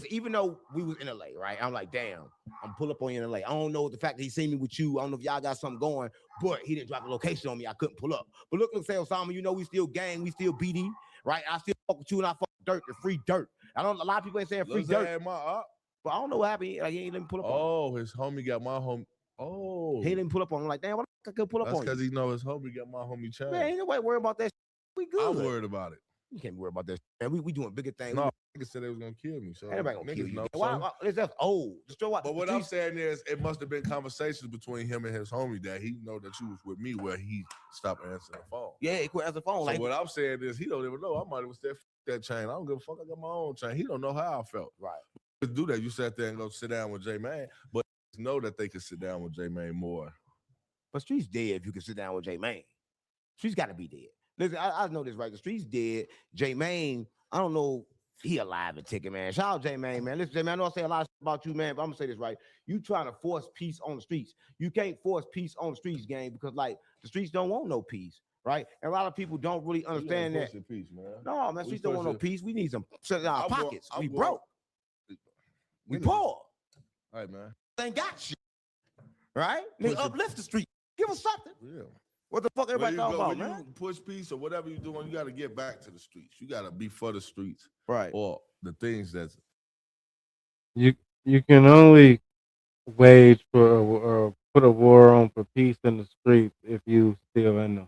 even though we was in LA, right? I'm like, damn, I'm pull up on you in LA. I don't know the fact that he seen me with you. I don't know if y'all got something going, but he didn't drop the location on me. I couldn't pull up. But look, say Osama, you know we still gang, we still BD, right? I still fuck with you and I fuck with dirt, the free dirt. I don't. A lot of people ain't saying free dirt. But I don't know what happened. Like, he ain't let me pull up on him. Oh, his homie got my homie. Oh, he didn't pull up on him. Like, damn, what the fuck I could pull up on you? That's because he know his homie got my homie child. Man, ain't nobody worried about that. We good. I'm worried about it. You can't be worried about that. Man, we doing bigger things. No, niggas said they was gonna kill me. So everybody gonna kill you. Know why that's old. But what I'm saying is, it must have been conversations between him and his homie that he know that you was with me, where he stopped answering the phone. Yeah, he quit answering the phone. So like what I'm saying is, he don't even know. I might have said that chain. I don't give a fuck. I got my own chain. He don't know how I felt. Right. To do that, you sat there and go sit down with J Man, but know that they could sit down with J Man more. But Street's dead if you can sit down with J Man. Street's got to be dead. Listen, I know this, right? The Street's dead. J Mane, I don't know. He alive and ticking, man. Shout out J Mane, man. Listen, J Mane, I know I say a lot about you, man, but I'm gonna say this right. You trying to force peace on the streets. You can't force peace on the streets, gang, because like the streets don't want no peace, right? And a lot of people don't really understand that. Peace, man. No, man, streets don't want no peace. We need some in our pockets. We broke. We poor. All right, man. Ain't got shit. Right? Nigga, uplift the street. Give us something. Yeah. What the fuck everybody talking about, man? You push peace or whatever you're doing, you got to get back to the streets. You got to be for the streets. Right. Or the things that's... You can only wage for or put a war on for peace in the streets if you still in them.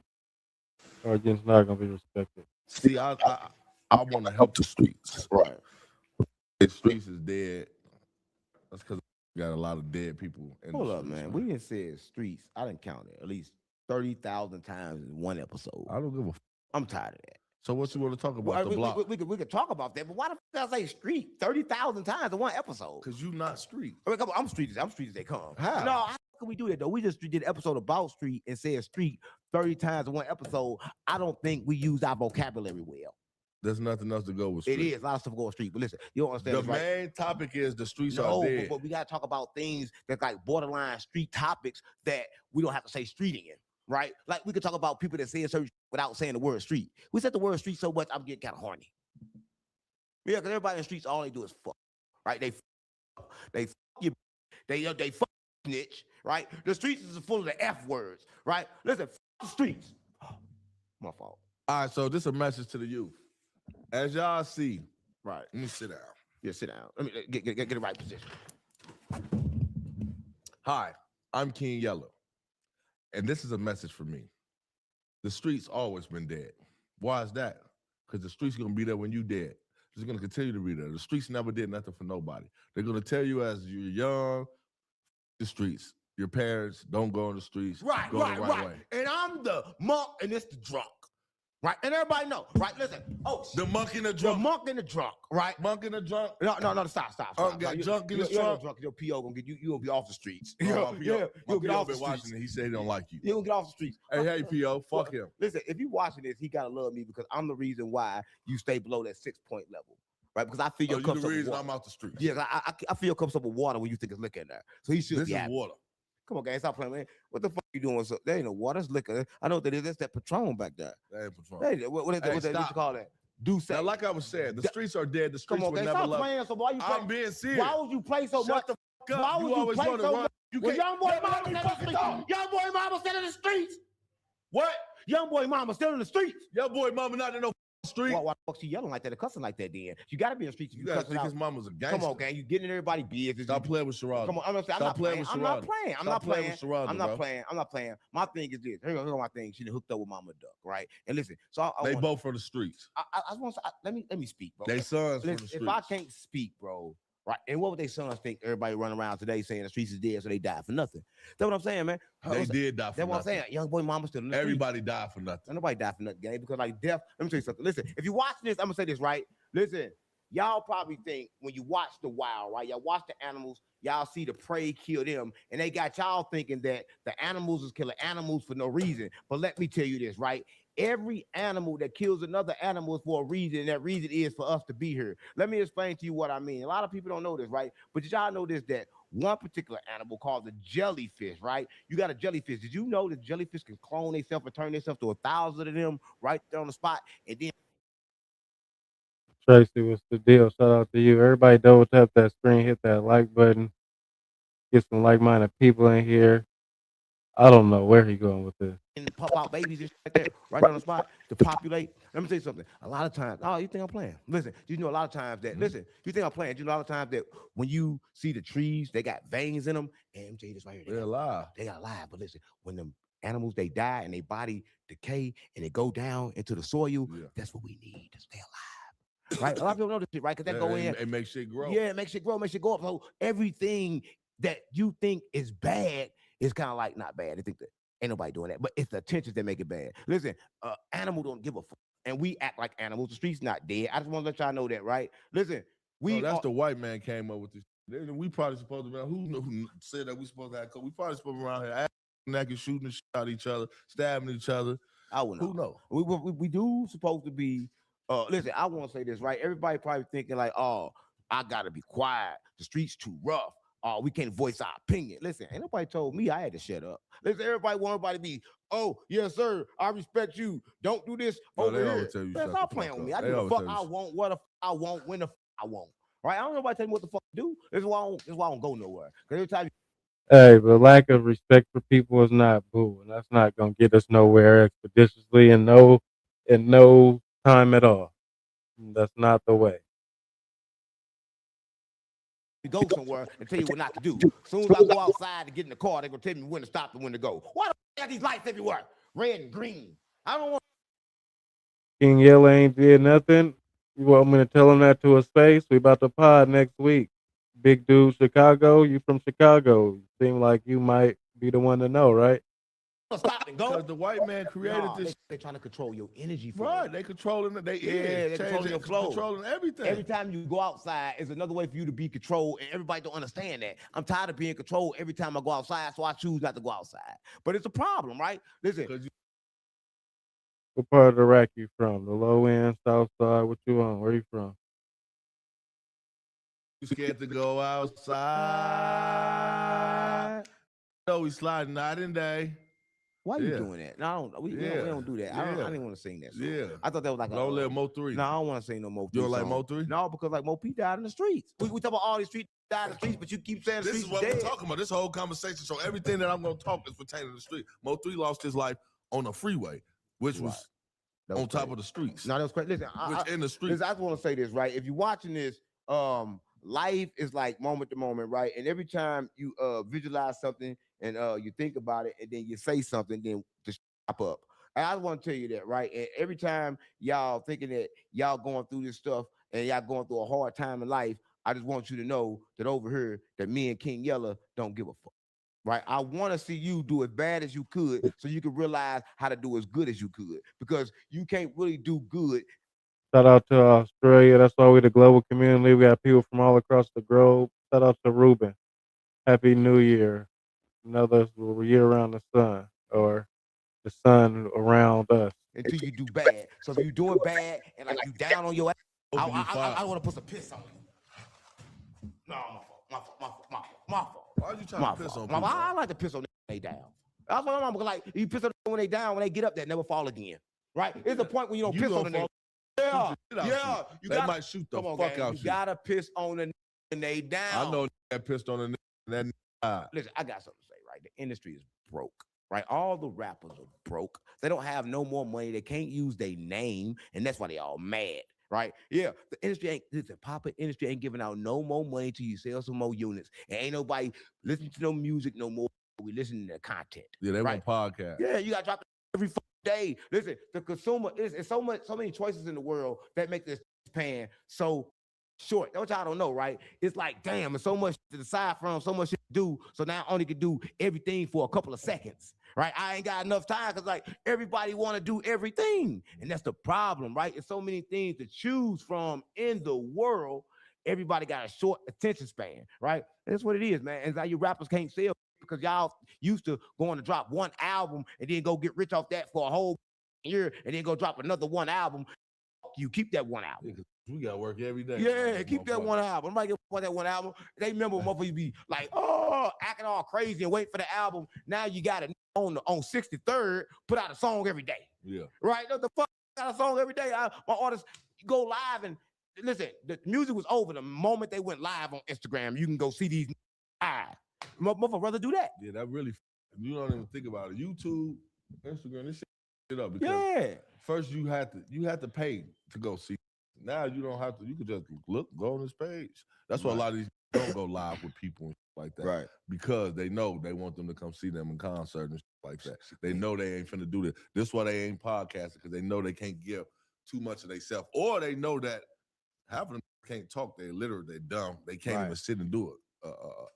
Or it's not going to be respected. See, I want to help the streets. Right. The streets is dead. That's because we got a lot of dead people. Hold up, man. We didn't say streets. I didn't count it. At least 30,000 times in one episode. I don't give a f. I'm tired of that. So what you want to talk about? The block? We could talk about that, but why the fuck did I say street 30,000 times in one episode? Because you not street. I mean, come on, I'm street as they come. How? No, how can we do that though? We just did an episode about street and said street 30 times in one episode. I don't think we use our vocabulary well. There's nothing else to go with street. It is. A lot of stuff go with street. But listen, you don't understand. The main topic is the streets are dead. But we got to talk about things that's like borderline street topics that we don't have to say street in, right? Like we could talk about people that say certain without saying the word street. We said the word street so much, I'm getting kind of horny. Yeah, because everybody in the streets, all they do is fuck, right? They fuck you, they fuck snitch, right? The streets is full of the F words, right? Listen, fuck the streets. My fault. All right, so this is a message to the youth. As y'all see, right? Let me sit down. Yeah, sit down. Let me get the right position. Hi, I'm King Yellow, and this is a message for me. The streets always been dead. Why is that? Because the streets gonna be there when you dead. It's gonna continue to be there. The streets never did nothing for nobody. They're gonna tell you as you're young, the streets. Your parents don't go on the streets. Right. Way. And I'm the monk, and it's the drunk. Right, and everybody know, right? Listen, the monk and the drunk. The monk and the drunk, right? Monk and the drunk. No, stop. Got drunk in the trunk. Your PO gonna get you. You gonna be off the streets. You'll get off the streets. He said he don't like you. You gonna get off the streets. Hey, PO, fuck him. Listen, if you watching this, he gotta love me because I'm the reason why you stay below that 6-point level, right? Because I feel your cups the up reason with water. I'm out the streets. Yeah, I feel your cups up with water when you think it's liquor in there. So he should this be is water. Come on, gang, stop playing, man. What the fuck you doing? So there ain't no water, it's liquor. I know what that is. That's that Patron back there. That ain't Patron. What is that? What you call that? Do say. Now, like I was saying, the streets are dead. The streets Come on, will gang, never stop love. playing. So why you? I'm being serious. Why would you play so much? Shut the fuck up. Why would you always play want to so run. much? You Well, can't. young boy mama still in the streets. Young boy mama still in the streets. What? Young boy mama still in the streets. Young boy mama not in no street. Why the fuck she yelling like that or cussing like that then? You gotta be in the streets. You gotta think his mama's a gangster. Come on, gang. You getting in everybody's business. Stop playing with Sherrod. Come on, I'm not playing. I'm not playing. I'm not playing. I'm not playing. My thing is this. Here's my thing. She done hooked up with Mama Duck, right? And listen, so they both from the streets. I want to let me speak, bro. They sons from the streets. If I can't speak, bro, right? And what would they sons think? Everybody running around today saying the streets is dead, so they died for nothing. That's what I'm saying, man. They did die for nothing. That's what I'm saying. Young boy mama still in the Everybody died for nothing. Nobody died for nothing, gang. Because like death. Let me tell you something. Listen, if you watch this, I'm gonna say this right. Listen, y'all probably think when you watch the wild, right? Y'all watch the animals, y'all see the prey kill them, and they got y'all thinking that the animals is killing animals for no reason. But let me tell you this, right? Every animal that kills another animal is for a reason, and that reason is for us to be here. Let me explain to you what I mean. A lot of people don't know this, right? But did y'all know this, that one particular animal called the jellyfish, right? You got a jellyfish. Did you know that jellyfish can clone themselves and turn themselves to 1,000 of them right there on the spot? And then Tracy, what's the deal? Shout out to you. Everybody double tap that screen, hit that like button, get some like-minded people in here. I don't know where he going with this. And pop out babies and shit like that right on the spot to populate. Let me tell you something. A lot of times, oh, you think I'm playing? Listen, you know a lot of times that, listen, you think I'm playing? You know a lot of times that when you see the trees, they got veins in them. And I'm telling you this right here. They're alive. They got alive. But listen, when them animals, they die and their body decay and they go down into the soil, that's what we need to stay alive. Right? A lot of people know this shit, right? Because they go in. It makes shit grow. Yeah, it makes shit grow, makes shit go up. So everything that you think is bad is kind of like not bad. They think that ain't nobody doing that, but it's the attentions that make it bad. Listen, animal don't give a fuck, and we act like animals. The street's not dead. I just want to let y'all know that, right? Listen, that's the white man came up with this. We probably supposed to be who said that we supposed to have. We probably supposed to be around here acting, shooting the shit out each other, stabbing each other. I wouldn't know. Who knows? We do supposed to be. Listen, I want to say this, right? Everybody probably thinking like, oh, I gotta be quiet. The street's too rough. Oh, we can't voice our opinion. Listen, ain't nobody told me I had to shut up. Listen, everybody want everybody to be, oh, yes, sir, I respect you. Don't do this over here. Man, stop playing with me. I do the fuck I want, what the fuck I want, when the fuck I want. Right? I don't know nobody tell me what the fuck to do. This is why I don't go nowhere. Because every time Hey, but lack of respect for people is not boo, and that's not gonna get us nowhere expeditiously in no time at all. That's not the way. go somewhere and tell you what not to do. As soon as I go outside to get in the car, they're gonna tell me when to stop and when to go. Why the fuck got these lights everywhere? Red and green. I don't want King Yella ain't did nothing. You want me to tell him that to his face? We about to pod next week. Big dude, Chicago. You from Chicago? Seem like you might be the one to know, right? stop and go. Because the white man created this. They're trying to control your energy flow. Right, they controlling it. They're controlling your flow. Controlling everything. Every time you go outside is another way for you to be controlled, and everybody don't understand that. I'm tired of being controlled every time I go outside, so I choose not to go outside. But it's a problem, right? Listen. What part of Iraq you from? The low end, south side? What you on? Where you from? You scared to go outside? No, we sliding night and day. Why are you doing that? No, we don't do that. I didn't want to sing that song. Yeah. I thought that was like Don't let Mo 3. No, I don't want to sing no Mo 3. You don't like song. Mo 3? No, because like Mo P died in the streets. We talk about all these streets died in the streets, but you keep saying the this streets is what dead. we're talking about. This whole conversation. So everything that I'm going to talk is pertaining to the street. Mo 3 lost his life on a freeway, which was on top of the streets. No, that was crazy. Listen, in the streets. I just want to say this, right? If you're watching this, life is like moment to moment, right? And every time you visualize something and you think about it, and then you say something, then just pop up. And I want to tell you that, right? And every time y'all thinking that y'all going through this stuff and y'all going through a hard time in life, I just want you to know that over here, that me and King Yella don't give a fuck. Right? I want to see you do as bad as you could so you can realize how to do as good as you could, because you can't really do good. Shout out to Australia. That's why we're the global community. We got people from all across the globe. Shout out to Ruben. Happy New Year. Another year around the sun, or the sun around us. Until you do bad. So if you're doing bad and like you down on your ass, I want to put some piss on you. No, my fault. My fault. Why are you trying to piss on people? I like to piss on them when they down. That's what I'm like. You piss on them when they down, when they get up, they never fall again. Right? It's the point when you don't piss on the nigga. Yeah. They might shoot the fuck out you. You gotta piss on the nigga when they down. I know that pissed on the nigga. Listen, I got something to say, right? The industry is broke, right? All the rappers are broke. They don't have no more money. They can't use their name, and that's why they all mad, right? Yeah, the industry ain't, the pop industry ain't giving out no more money till you sell some more units. And ain't nobody listening to no music no more. We listening to content. Yeah, they want podcast. Yeah, you got to drop it every day. Listen, the consumer is so many choices in the world that make this pan so short. That's what y'all don't know, right? It's like, damn, there's so much to decide from, so much shit to do. So now I only can do everything for a couple of seconds, right? I ain't got enough time because like everybody want to do everything. And that's the problem, right? There's so many things to choose from in the world. Everybody got a short attention span, right? That's what it is, man. And how you rappers can't sell because y'all used to going to drop one album and then go get rich off that for a whole year and then go drop another one album. You keep that one album. Yeah, we got to work every day. Yeah, keep that one album. Nobody give a fuck that one album. They remember motherfuckers be like, oh, acting all crazy and wait for the album. Now you got it on 63rd, put out a song every day. Yeah. Right? The fuck got a song every day. My artists go live and listen, the music was over the moment they went live on Instagram. You can go see these live. Motherfucker rather do that. Yeah, that really, you don't even think about it. YouTube, Instagram, this shit up because first you had to pay to go see. Now you don't have to. You can just go on this page. That's why a lot of these don't go live with people and like that, right? Because they know they want them to come see them in concert and like that. They know they ain't finna do this. This is why they ain't podcasting because they know they can't give too much of themselves, or they know that half of them can't talk. They're literate. They're dumb. They can't even sit and do a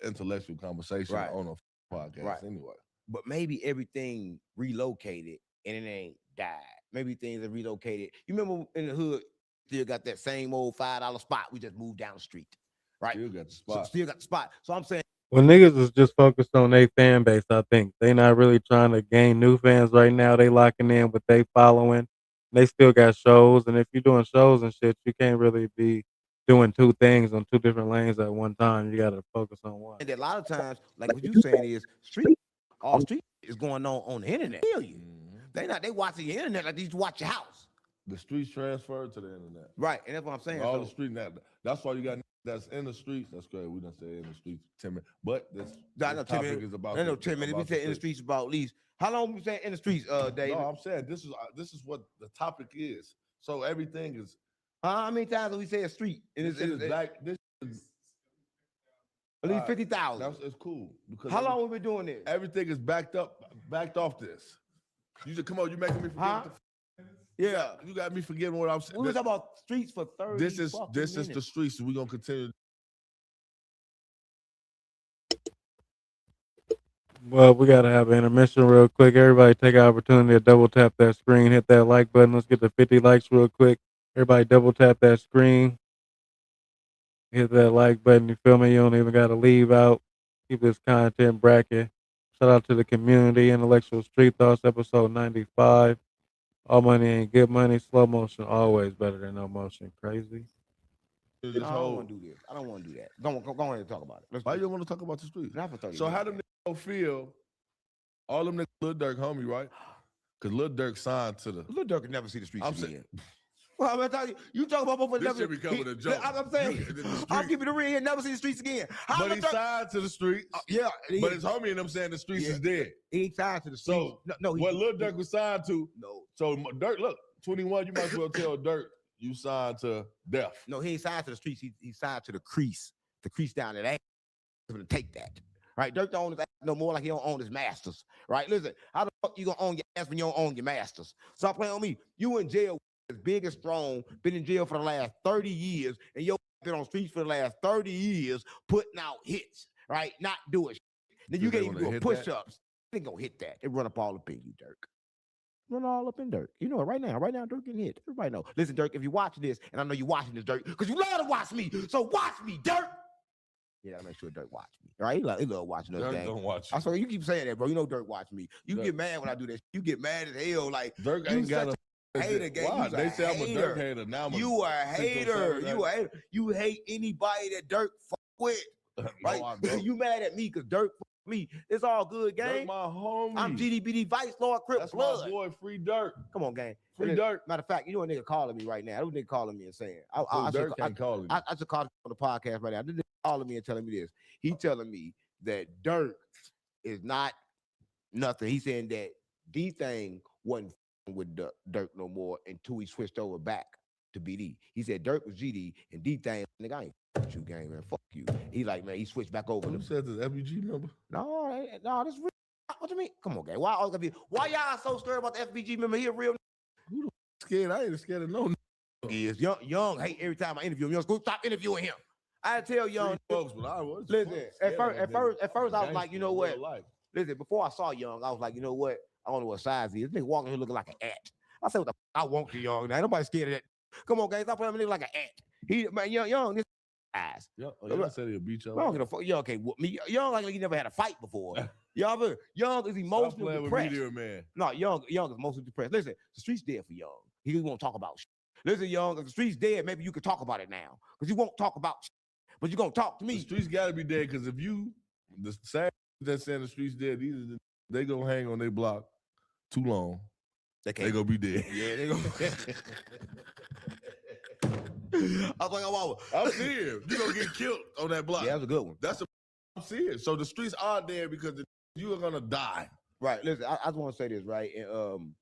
intellectual conversation on a podcast anyway. But maybe everything relocated and it ain't died. Maybe things are relocated. You remember in the hood, still got that same old $5 spot. We just moved down the street, right? Still got the spot. Still got the spot. So I'm saying, well, niggas is just focused on their fan base. I think they not really trying to gain new fans right now. They locking in with they following. They still got shows, and if you're doing shows and shit, you can't really be doing two things on two different lanes at one time. You got to focus on one. and a lot of times, like what you saying is all street is going on the internet. They watching the internet like they used to watch your house. The streets transferred to the internet. Right, and that's what I'm saying. All the street now. That's why you got that's in the streets. That's great. We didn't say in the streets 10 minutes. But this topic is about. I know 10 minutes. We said in the streets about at least. How long we say in the streets, David? No, I'm saying this is what the topic is. So everything is. How many times have we say a street? This is at least 50,000. It's cool because how long we been doing this? Everything is backed off this. You just come on. You making me forget. Yeah, you got me forgetting what I'm saying. We were talking about streets for 30. This is the streets. We're gonna continue. Well, we gotta have an intermission real quick. Everybody take an opportunity to double tap that screen, hit that like button. Let's get to 50 likes real quick. Everybody double tap that screen. Hit that like button, you feel me? You don't even gotta leave out. Keep this content bracket. Shout out to the community, Intellectual Street Thoughts, episode 95. All money ain't good money. Slow motion always better than no motion. Crazy. I don't want to do this. I don't want to do that. Go ahead and talk about it. Why you want to talk about the streets? Not for 30 so minutes. how them niggas feel? All them niggas Lil Durk homie, right? Because Lil Durk signed to the. Lil Durk can never see the streets I'm again. saying. Well, I'm gonna tell you, you talk about both of them. This should be coming a joke. I'm saying, I'll keep it real here. Never see the streets again. But he signed to the streets. Yeah, but his homie and them saying the streets is dead. He ain't signed to the streets. So no, what Lil Durk was signed to? No. So Durk, look, 21. You might as well tell Durk you signed to death. No, he ain't signed to the streets. He signed to the crease. The crease down at ass. I'm gonna take that. Right? Durk don't own his ass no more like he don't own his masters. Right? Listen, how the fuck you gonna own your ass when you don't own your masters? Stop playing on me. You in jail. As big and strong, been in jail for the last 30 years, and yo been on streets for the last 30 years, putting out hits, right? Not doing shit. Then you can't even do push-ups. They gonna hit that. They run up all up in you, Durk. Run all up in Durk. You know it right now. Right now, Durk getting hit. Everybody know. Listen, Durk, if you watch this, and I know you watching this, Durk, because you love to watch me, so watch me, Durk. Yeah, I make sure Durk watch me. Right? He love watching us. Durk don't watch you. I swear you keep saying that, bro. You know Durk watch me. You get mad when I do this. You get mad as hell. Like Durk ain't got a hater, gang. Why? They say I'm a Durk hater. Now You a hater. You a hater. You hate anybody that Durk fuck with. right? You mad at me because Dirk me. It's all good, gang. Dirk my homie. I'm GDBD Vice Lord Crip That's Blood. my boy, Free Dirk. Come on, gang. Free Dirk. Matter of fact, you know a nigga calling me right now. That nigga calling me and saying, Dirk can't call him. I should call him on the podcast right now. This nigga calling me and telling me this. He telling me that Dirk is not nothing. He's saying that D-Thing wasn't with Dirk no more until he switched over back to BD. He said Dirk was GD and D-Thing, nigga, I ain't with you, gang, man. Fuck you. He like, man, he switched back over. Who said this FBG member? No, this real. What you mean? Come on, gang. Why y'all so scared about the FBG member? He a real. Who the scared? I ain't scared of no. Is Young hate every time I interview him. Young, stop interviewing him. I tell Young folks, but I was listen. At first, I was like, you know what? Listen, before I saw Young, I was like, you know what? I don't know what size he is. This nigga walking here looking like an ant. I said, what the I want you, Young. Now nobody scared of that. Come on, guys, stop playing me like an ant. He, man, Young, this ass. Yeah, I said he'll beat y'all. I don't give a fuck. Young can't whoop me. Young like he never had a fight before. Young is emotionally depressed. With me, man. No, Young is emotionally depressed. Listen, the street's dead for Young. He just won't talk about shit. Listen, Young, if the street's dead, maybe you could talk about it now. Because you won't talk about shit. But you're gonna talk to me. The streets gotta be dead, because if you the same that saying the streets dead, they gonna hang on their block too long. They gonna be dead. Yeah, they gonna I was like, I'm serious. You gonna get killed on that block. Yeah, that's a good one. I'm serious. So the streets are dead because you are gonna die. Right. Listen, I just want to say this, right? And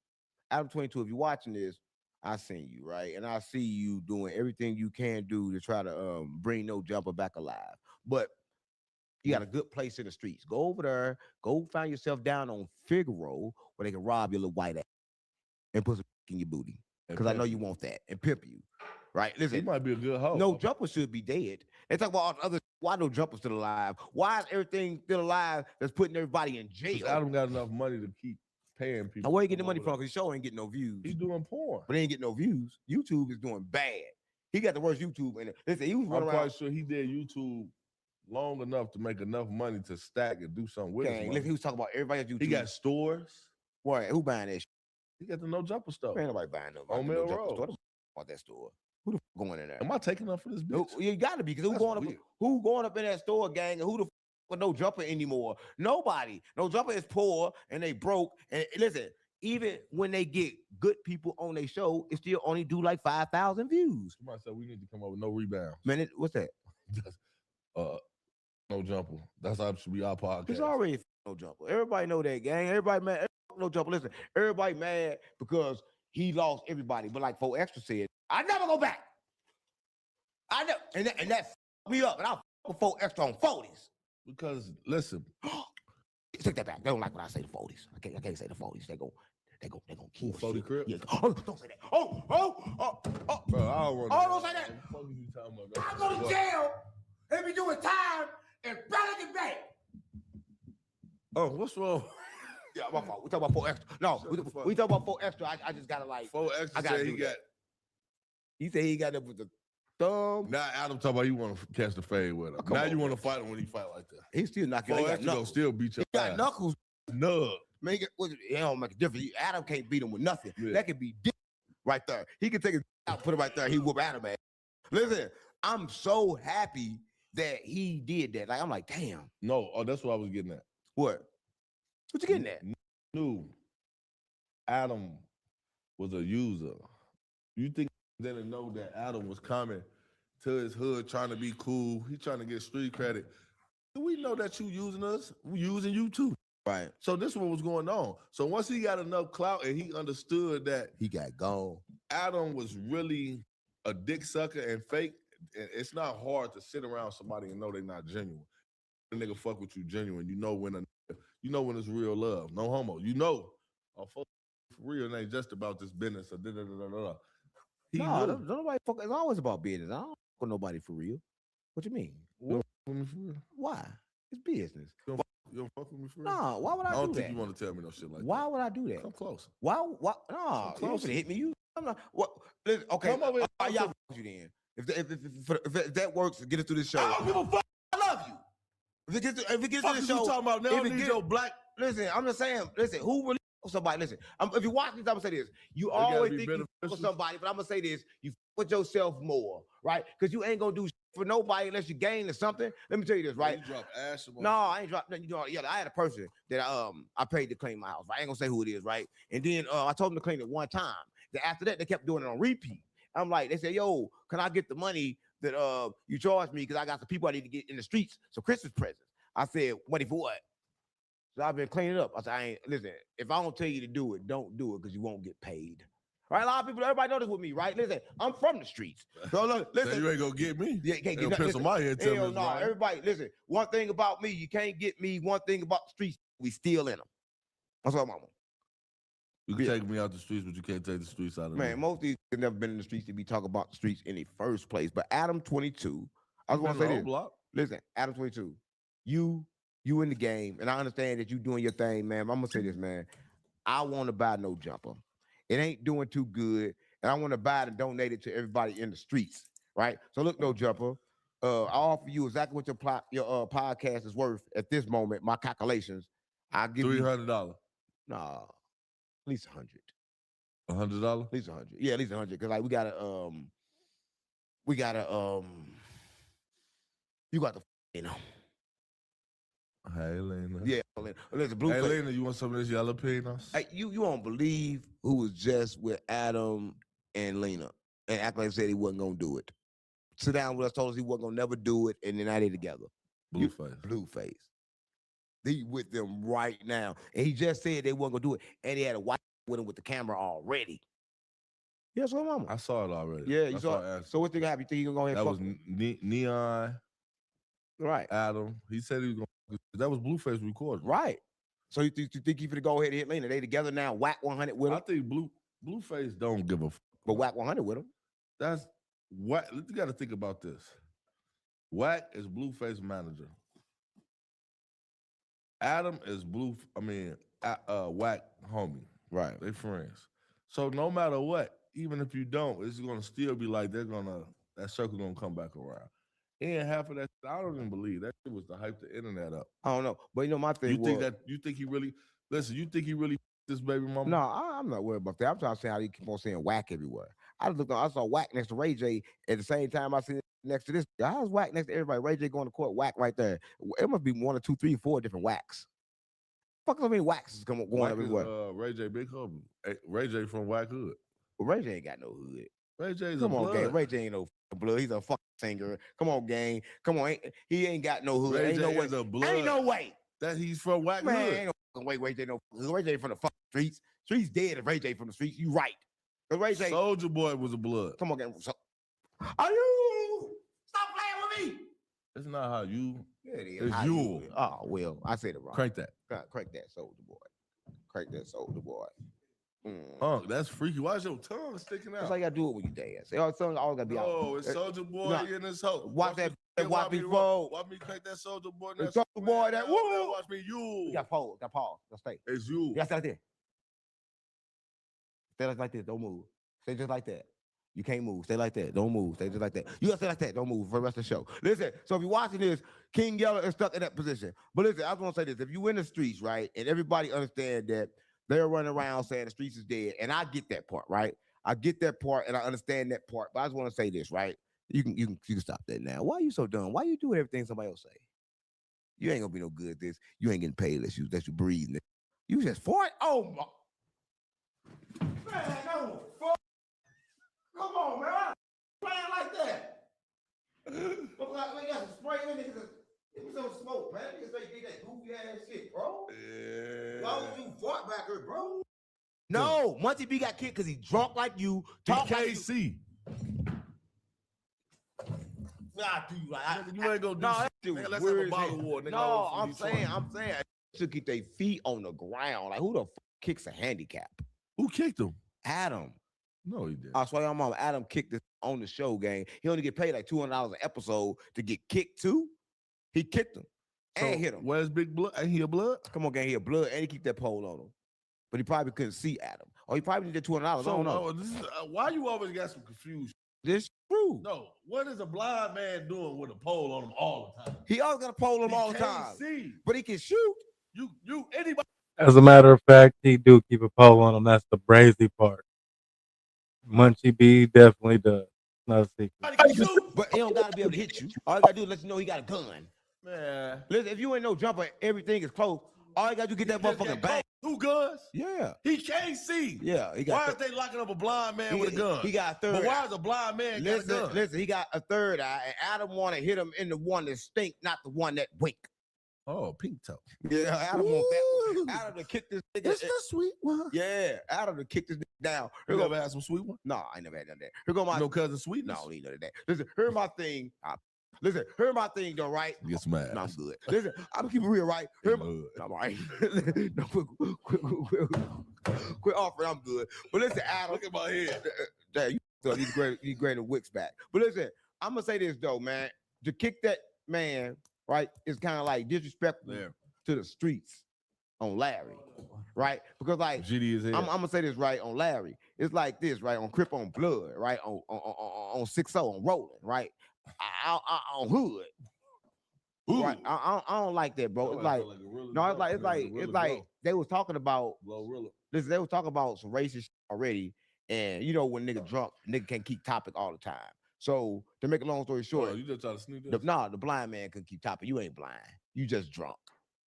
Adam 22, if you're watching this, I seen you, right? And I see you doing everything you can do to try to bring No Jumper back alive. But you got a good place in the streets. Go over there, go find yourself down on Figaro where they can rob your little white ass and put some in your booty. Because I know you want that and pimp you. Right? Listen, he might be a good hoe. No Jumper should be dead. They talk about all the other. Why No Jumper still alive? Why is everything still alive that's putting everybody in jail? Adam got enough money to keep paying people. Now, where you getting the money from? Because his show ain't getting no views. He's doing porn. But they ain't getting no views. YouTube is doing bad. He got the worst YouTube in it. Listen, he was running I'm around. quite sure he did YouTube long enough to make enough money to stack and do something with it. Listen, he was talking about everybody at YouTube. He got stores. Right, who buying that shit? He got the No Jumper stuff. Man, nobody buying no on Mill Road. About that store. Who the fuck going in there? Am I taking up for this bitch? You got to be, because who going up in that store, gang, and who the fuck with No Jumper anymore? Nobody. No Jumper is poor and they broke. And listen, even when they get good people on their show, it still only do like 5,000 views. Somebody said we need to come up with no rebounds. Man, what's that? No Jumper. That's how it should be our podcast. It's already No Jumper. Everybody know that, gang. Everybody mad. No Jumper. Listen, everybody mad because he lost everybody. But like 4 Extra said, I never go back. I know, and that f***ed me up. And I'll f*** 4 Extra on 40s. Because listen, take that back. They don't like when I say the 40s. I can't say the 40s. They gonna kill 40 Crip. Yeah. Oh, don't say that. Oh. Bro, I don't want don't say that. What the fuck you talking about? I go to jail and be doing time and better get back. Oh, what's wrong? Yeah, my fault. We talk about 4 Extra. No, we talk about 4 Extra. I just gotta like 4 Extra. Said he got. He said he got up with the thumb. Now Adam talking about you want to catch the fade with him. Now you want to fight him when he fight like that. He still knocking. 4 Extra gonna still beat your ass. He got knuckles. Nub. Make it. It don't make a difference. Adam can't beat him with nothing. Yeah. That could be right there. He can take his out, put it right there. He whoop Adam, man. Listen, I'm so happy that he did that. Like I'm like, damn. No, that's what I was getting at. What you getting at? Knew Adam was a user. You think they didn't know that Adam was coming to his hood trying to be cool? He trying to get street credit. Do we know that you using us? We using you too. Right. So this is what was going on. So once he got enough clout and he understood that he got gone, Adam was really a dick sucker and fake. It's not hard to sit around somebody and know they're not genuine. A nigga fuck with you genuine. You know when it's real love. No homo. You know, for real, it ain't just about this business or da-da-da-da-da. No, don't nobody fuck. It's always about business. I don't fuck with nobody for real. What you mean? What? For real? Why? It's business. You don't fuck with me for real? No, why would I do that? I don't think you want to tell me no shit like that. Why would I do that? Come close. Why? No, you ain't finna hit me. You. I'm not. What? Listen, okay. Come over here. Y'all fuck you then. If that works, get it through this show. I don't give a fuck. I love you. If it gets to the show, you talking about now? Need your black. Listen, I'm just saying. Listen, who really somebody? Listen, if you watch this, I'm gonna say this. You always think you fuck with somebody, but I'm gonna say this: you with yourself more, right? Because you ain't gonna do for nobody unless you gain or something. Let me tell you this, right? You drop ass. No, I ain't dropped nothing. You know, yeah, I had a person that I paid to clean my house. I ain't gonna say who it is, right? And then I told them to clean it one time. Then after that, they kept doing it on repeat. I'm like, they said, yo, can I get the money that you charged me? Because I got some people I need to get in the streets, some Christmas presents. I said, money for what? So I've been cleaning up. I said, listen, if I don't tell you to do it, don't do it because you won't get paid. Right? A lot of people, everybody know this with me, right? Listen, I'm from the streets. So look, listen. So you ain't gonna get me. Yeah, you can't get pencil my head. Hell no. Everybody, listen. One thing about me, you can't get me. One thing about the streets, we still in them. That's all, mama. You can take me out the streets, but you can't take the streets out of me. Man, most of these have never been in the streets to be talking about the streets in the first place. But Adam 22, I just want to say this. Block. Listen, Adam 22, you in the game, and I understand that you doing your thing, man. I'm gonna say this, man. I want to buy no jumper. It ain't doing too good, and I want to buy it and donate it to everybody in the streets, right? So look, no jumper. I offer you exactly what your podcast is worth at this moment. My calculations, I'll give you $300. Nah, at least $100. $100? At least $100. Yeah, at least $100. Because like we gotta you got the Hey, Lena. Yeah, there's a blue Hey, face. Lena, you want some of this jalapenos? Hey, you won't believe who was just with Adam and Lena and act like said he wasn't gonna do it. Sit down with us, told us he wasn't gonna never do it, and then now they together. Blueface. They with them right now. And he just said they wasn't gonna do it. And he had a wife with him with the camera already. Yes, what mama? I saw it already. Yeah, you saw it. So what think happen? You think he gonna go ahead and fuck? That was Neon. Right. Adam. He said he was gonna. That was Blueface recording. Right. So you think he finna go ahead and hit Lena? They together now, whack 100 with him? I think Blueface don't give a fuck. But whack 100 with him. That's what you gotta think about this. Whack is Blueface manager. Adam is Whack homie. Right. They friends. So no matter what, even if you don't, it's gonna still be like that circle gonna come back around. And half of that, I don't even believe that shit was to hype the internet up. I don't know, but you know my thing. You think he really this baby mama? No, I'm not worried about that. I'm trying to say how you keep on saying whack everywhere. I saw whack next to Ray J at the same time I seen it next to this. I was whack next to everybody. Ray J going to court, whack right there. It must be 1 or 2, 3, 4 different whacks. Fuck so many whacks is going everywhere. Ray J big homie. Ray J from Whack Hood. Well, Ray J ain't got no hood. Ray J's Come a on, blood. gang. Ray J ain't no blood. He's a fucking singer. Come on, gang. Come on. He ain't got no hood. Ray Ain't J no way. is a blood. Ain't no way. That he's from Whack Man, Hood. ain't no fucking way. Ray J no. Ray J from the fucking streets. Streets dead if Ray J from the streets. You right. Ray J. Soulja Boy was a blood. Come on, gang. Are you? Stop playing with me. It's not how you. Yeah, it is. It's you. Oh well, I said it wrong. Crank that. Crank that, Soulja Boy. Crank that, Soulja Boy. That's freaky. Why is your tongue sticking out? That's how you gotta do it when you dance. Your tongue always gotta be out. Oh, it's Soulja Boy in his hoe. Watch that. Watch me roll. Watch me crank that Soulja Boy. That Soulja Boy. That woo. Watch me you. You got pause. Let's stay. It's you. You gotta stay like this. Stay like this. Don't move. Stay just like that. You can't move. Stay like that. Don't move. Stay just like that. You gotta stay like that. Don't move for the rest of the show. Listen, so if you're watching this, King Yeller is stuck in that position. But listen, I was gonna say this. If you in the streets, right, and everybody understand that they're running around saying the streets is dead, and I get that part, right? I get that part, and I understand that part. But I just want to say this, right? You can stop that now. Why are you so dumb? Why you doing everything somebody else say? You ain't gonna be no good at this. You ain't getting paid unless you breathe. You just fart? Oh my man, no fuck. Come on, man. I'm playing like that. Look like we got some spray in it. Give me some smoke, man. Niggas say you get that goofy ass shit, bro. Yeah. Why would you fart back here, bro? No, Monty B got kicked because he drunk like you, talk like you. Nah, dude, you ain't gonna do shit. Let's have a bottle of water. No, I'm saying, should keep their feet on the ground. Like, who the fuck kicks a handicap? Who kicked him? Adam. No, he didn't. I swear your mom, Adam kicked this on the show, gang. He only get paid like $200 an episode to get kicked too. He kicked him and hit him. Where's Big Blood? Ain't he a blood? Come on, gang, he a blood, and he keep that pole on him. But he probably couldn't see Adam. Or he probably needed $200. I don't know. Why you always got some confusion? This true. No, what is a blind man doing with a pole on him all the time? He always got a pole on him all the time. See. But he can shoot. Anybody. As a matter of fact, he do keep a pole on him. That's the brazy part. Munchie B definitely does. No secret. But he don't gotta be able to hit you. All you gotta do is let you know he got a gun. Man, listen, if you ain't no jumper, everything is close. All you gotta do is get that motherfucking bang. 2 guns? Yeah. He can't see. Yeah. He got why is they locking up a blind man with a gun? He got a third. But why is a blind man got a gun? Listen, he got a third eye, and Adam want to hit him in the one that stink, not the one that wink. Oh, pink toe. Yeah, Adam want that one. Adam to kick this nigga. It's the sweet one. Yeah, Adam to kick this nigga down. You ever had some sweet one? No, I ain't never had none of that. Here go my no cousin sweetness. No, ain't none of that. Listen, here's my thing. Listen, here's my thing though, right? Get smashed. No, I'm good. Listen, I'm gonna keep it real, right? Here, I'm all right. No, quit offering. I'm good. But listen, Adam. Look at my head. Damn, you great the wicks back. But listen, I'm gonna say this though, man. To kick that man, right, is kind of like disrespectful to the streets on Larry, right? Because like I'm gonna say this right on Larry. It's like this, right? On Crip on Blood, right? On 6-0 on Rolling, right? On Hood. Right? I don't like that, bro. It's like it's like they was talking about listen, they was talking about some racist shit already, and you know when nigga drunk, nigga can't keep topic all the time. So to make a long story short, you just try to sneak this? the blind man couldn't keep topic. You ain't blind. You just drunk.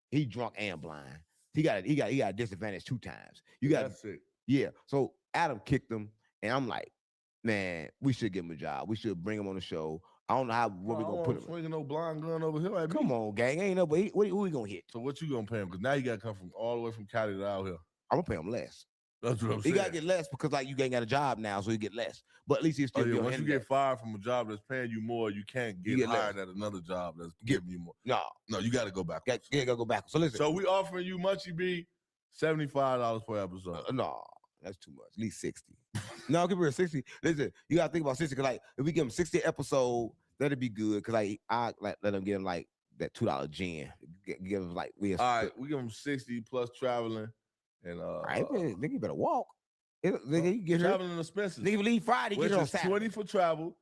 He drunk and blind. He got a disadvantage 2 times. You got That's it. Yeah. So Adam kicked him, and I'm like, man, we should give him a job. We should bring him on the show. I don't know what we gonna put him. Swinging no blind gun over here. Come on, gang. Ain't nobody. Who he gonna hit? So what you gonna pay him? Because now you gotta come from all the way from Cali to out here. I'm gonna pay him less. That's what I'm He saying. gotta get less because like you ain't got a job now, so you get less. But at least he'll still be on once you get fired from a job that's paying you more, you can't get hired at another job that's giving you more. No, you gotta go back. Yeah, gotta go back. So listen. So we offering you Munchie B $75 per episode. No, that's too much. At least 60. No, give her 60. Listen, you gotta think about 60 because like if we give him 60 episode, that'd be good. Cause like I like let him give him like that $2 gin. Give him like all right, we give him 60 plus traveling and all right, nigga, you better walk. Nigga, you get traveling expenses. Nigga leave Friday, get it on Saturday. 20 for travel,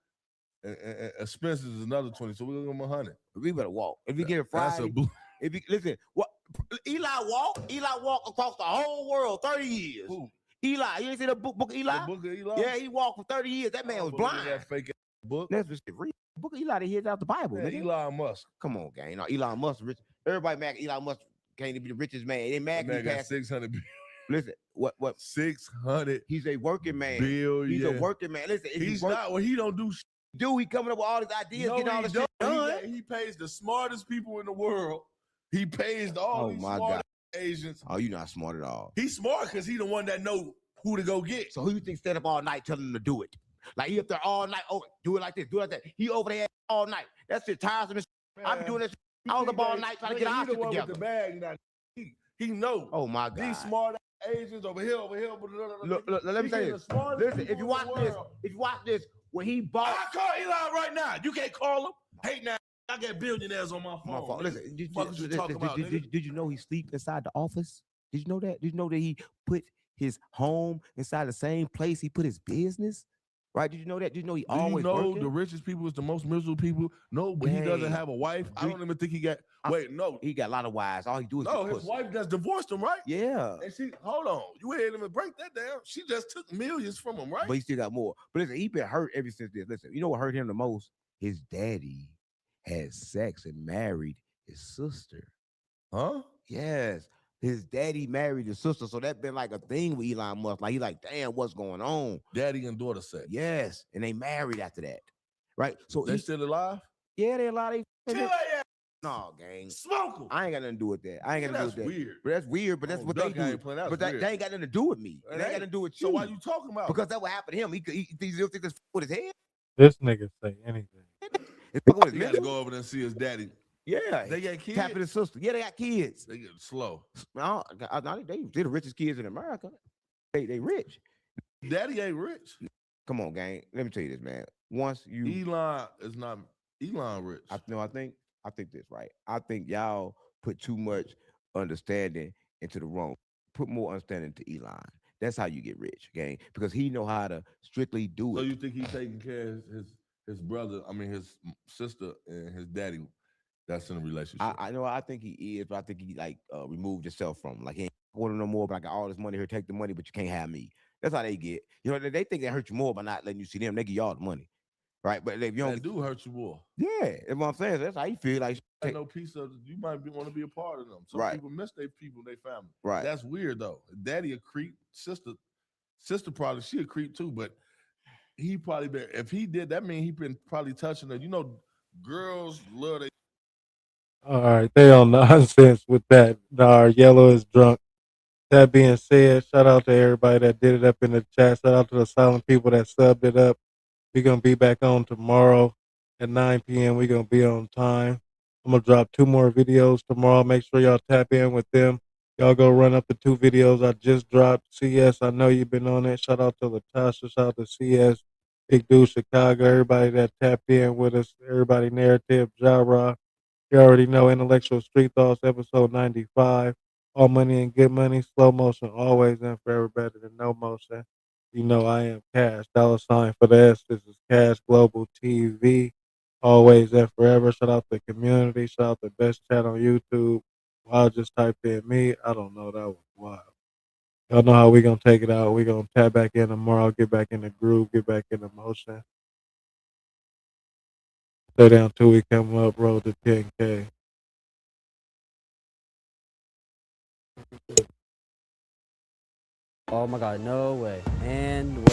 and expenses is another 20. So we're gonna give him 100. We better walk. If we get it Friday, if you listen, what Eli walk across the whole world 30 years. Who? Eli, you ain't seen the book of Eli? The book of Eli? Yeah, he walked for 30 years. That man was blind. That fake book. That's just read. The book of Eli, they hit out the Bible. Man, Elon Musk. Come on, gang. No, Elon Musk rich. Everybody mad. Elon Musk can't be the richest man. They mad. That man got 600 billion. Listen, what 600? He's a working man. Billion. He's a working man. Listen, he's not. Well, he don't do. He coming up with all these ideas, getting all this shit done. He pays the smartest people in the world. He pays all these smart Asians. Oh, you're not smart at all. He's smart because he the one that know who to go get. So who you think stand up all night telling him to do it? Like he up there all night. Oh, do it like this, do it like that. He over there all night. That shit tiresome. I be doing this. I was up all night trying to get our shit together. With the bag, he know. Oh my God. These smart Asians over here. Look, let me say this. Listen, if you watch this, when he bought, I call Eli right now. You can't call him. Hey now, I got billionaires on my phone. Listen, did you know he sleep inside the office? Did you know that? Did you know that he put his home inside the same place he put his business? Right? Did you know that? Did you know he always working? The richest people is the most miserable people? No, but he doesn't have a wife. I don't even think he got. No, he got a lot of wives. All he do is his wife just divorced him, right? Yeah. And she, hold on, you ain't even break that down. She just took millions from him, right? But he still got more. But listen, he been hurt ever since this. Listen, you know what hurt him the most? His daddy had sex and married his sister. Huh? Yes. His daddy married his sister, so that been like a thing with Elon Musk. Like he like, damn, what's going on? Daddy and daughter sex. Yes, and they married after that, right? So they still alive? Yeah, they alive. Kill no, gang. Smoke them. I ain't got nothing to do with that. I ain't got nothing to do with that. Weird. But that's weird. But that's what they do. But that ain't got nothing to do with me. It ain't got nothing to do with you. So why you talking about? Because that's what happened to him. He still think this with his head. This nigga say anything. He got to go over there and see his daddy. Yeah, they got kids. Tapping his sister. Yeah, they got kids. They get slow. No, they the richest kids in America. They rich. Daddy ain't rich. Come on, gang. Let me tell you this, man. Once you Elon is not Elon rich. I think this right. I think y'all put too much understanding into the wrong. Put more understanding to Elon. That's how you get rich, gang. Because he know how to strictly do it. So you think he's taking care of his brother? I mean, his sister and his daddy. That's in a relationship. I know. I think he is, but I think he like removed himself from him. Like he ain't wanting no more. But I got all this money here. Take the money, but you can't have me. That's how they get. You know, they think they hurt you more by not letting you see them. They give y'all the money. Right, but if you don't That do hurt you more. yeah, that's what I'm saying. That's how you feel like. Ain't no piece of you might want to be a part of them. Some Right. people miss their people, their family. Right. That's weird though. Daddy a creep, sister probably she a creep too, but he probably been if he did that mean he been probably touching her. You know, girls love they. All right, they on nonsense with that. Nah, Yellow is drunk. That being said, shout out to everybody that did it up in the chat. Shout out to the silent people that subbed it up. We're going to be back on tomorrow at 9 p.m. We're going to be on time. I'm going to drop 2 more videos tomorrow. Make sure y'all tap in with them. Y'all go run up the 2 videos I just dropped. CS, I know you've been on it. Shout out to Latasha. Shout out to CS. Big Dude Chicago. Everybody that tapped in with us. Everybody Narrative. Jara. You already know Intellectual Street Thoughts, episode 95. All money and good money, slow motion, always and forever better than no motion. You know I am Cash, $ for the S. This is Cash Global TV, always and forever. Shout out to the community. Shout out to Best Chat on YouTube. Wow, just typed in me. I don't know. That was wild. Y'all know how we going to take it out. we going to tap back in tomorrow, get back in the groove, get back in the motion. Stay down till we come up, roll to 10K. Oh my god, no way. And way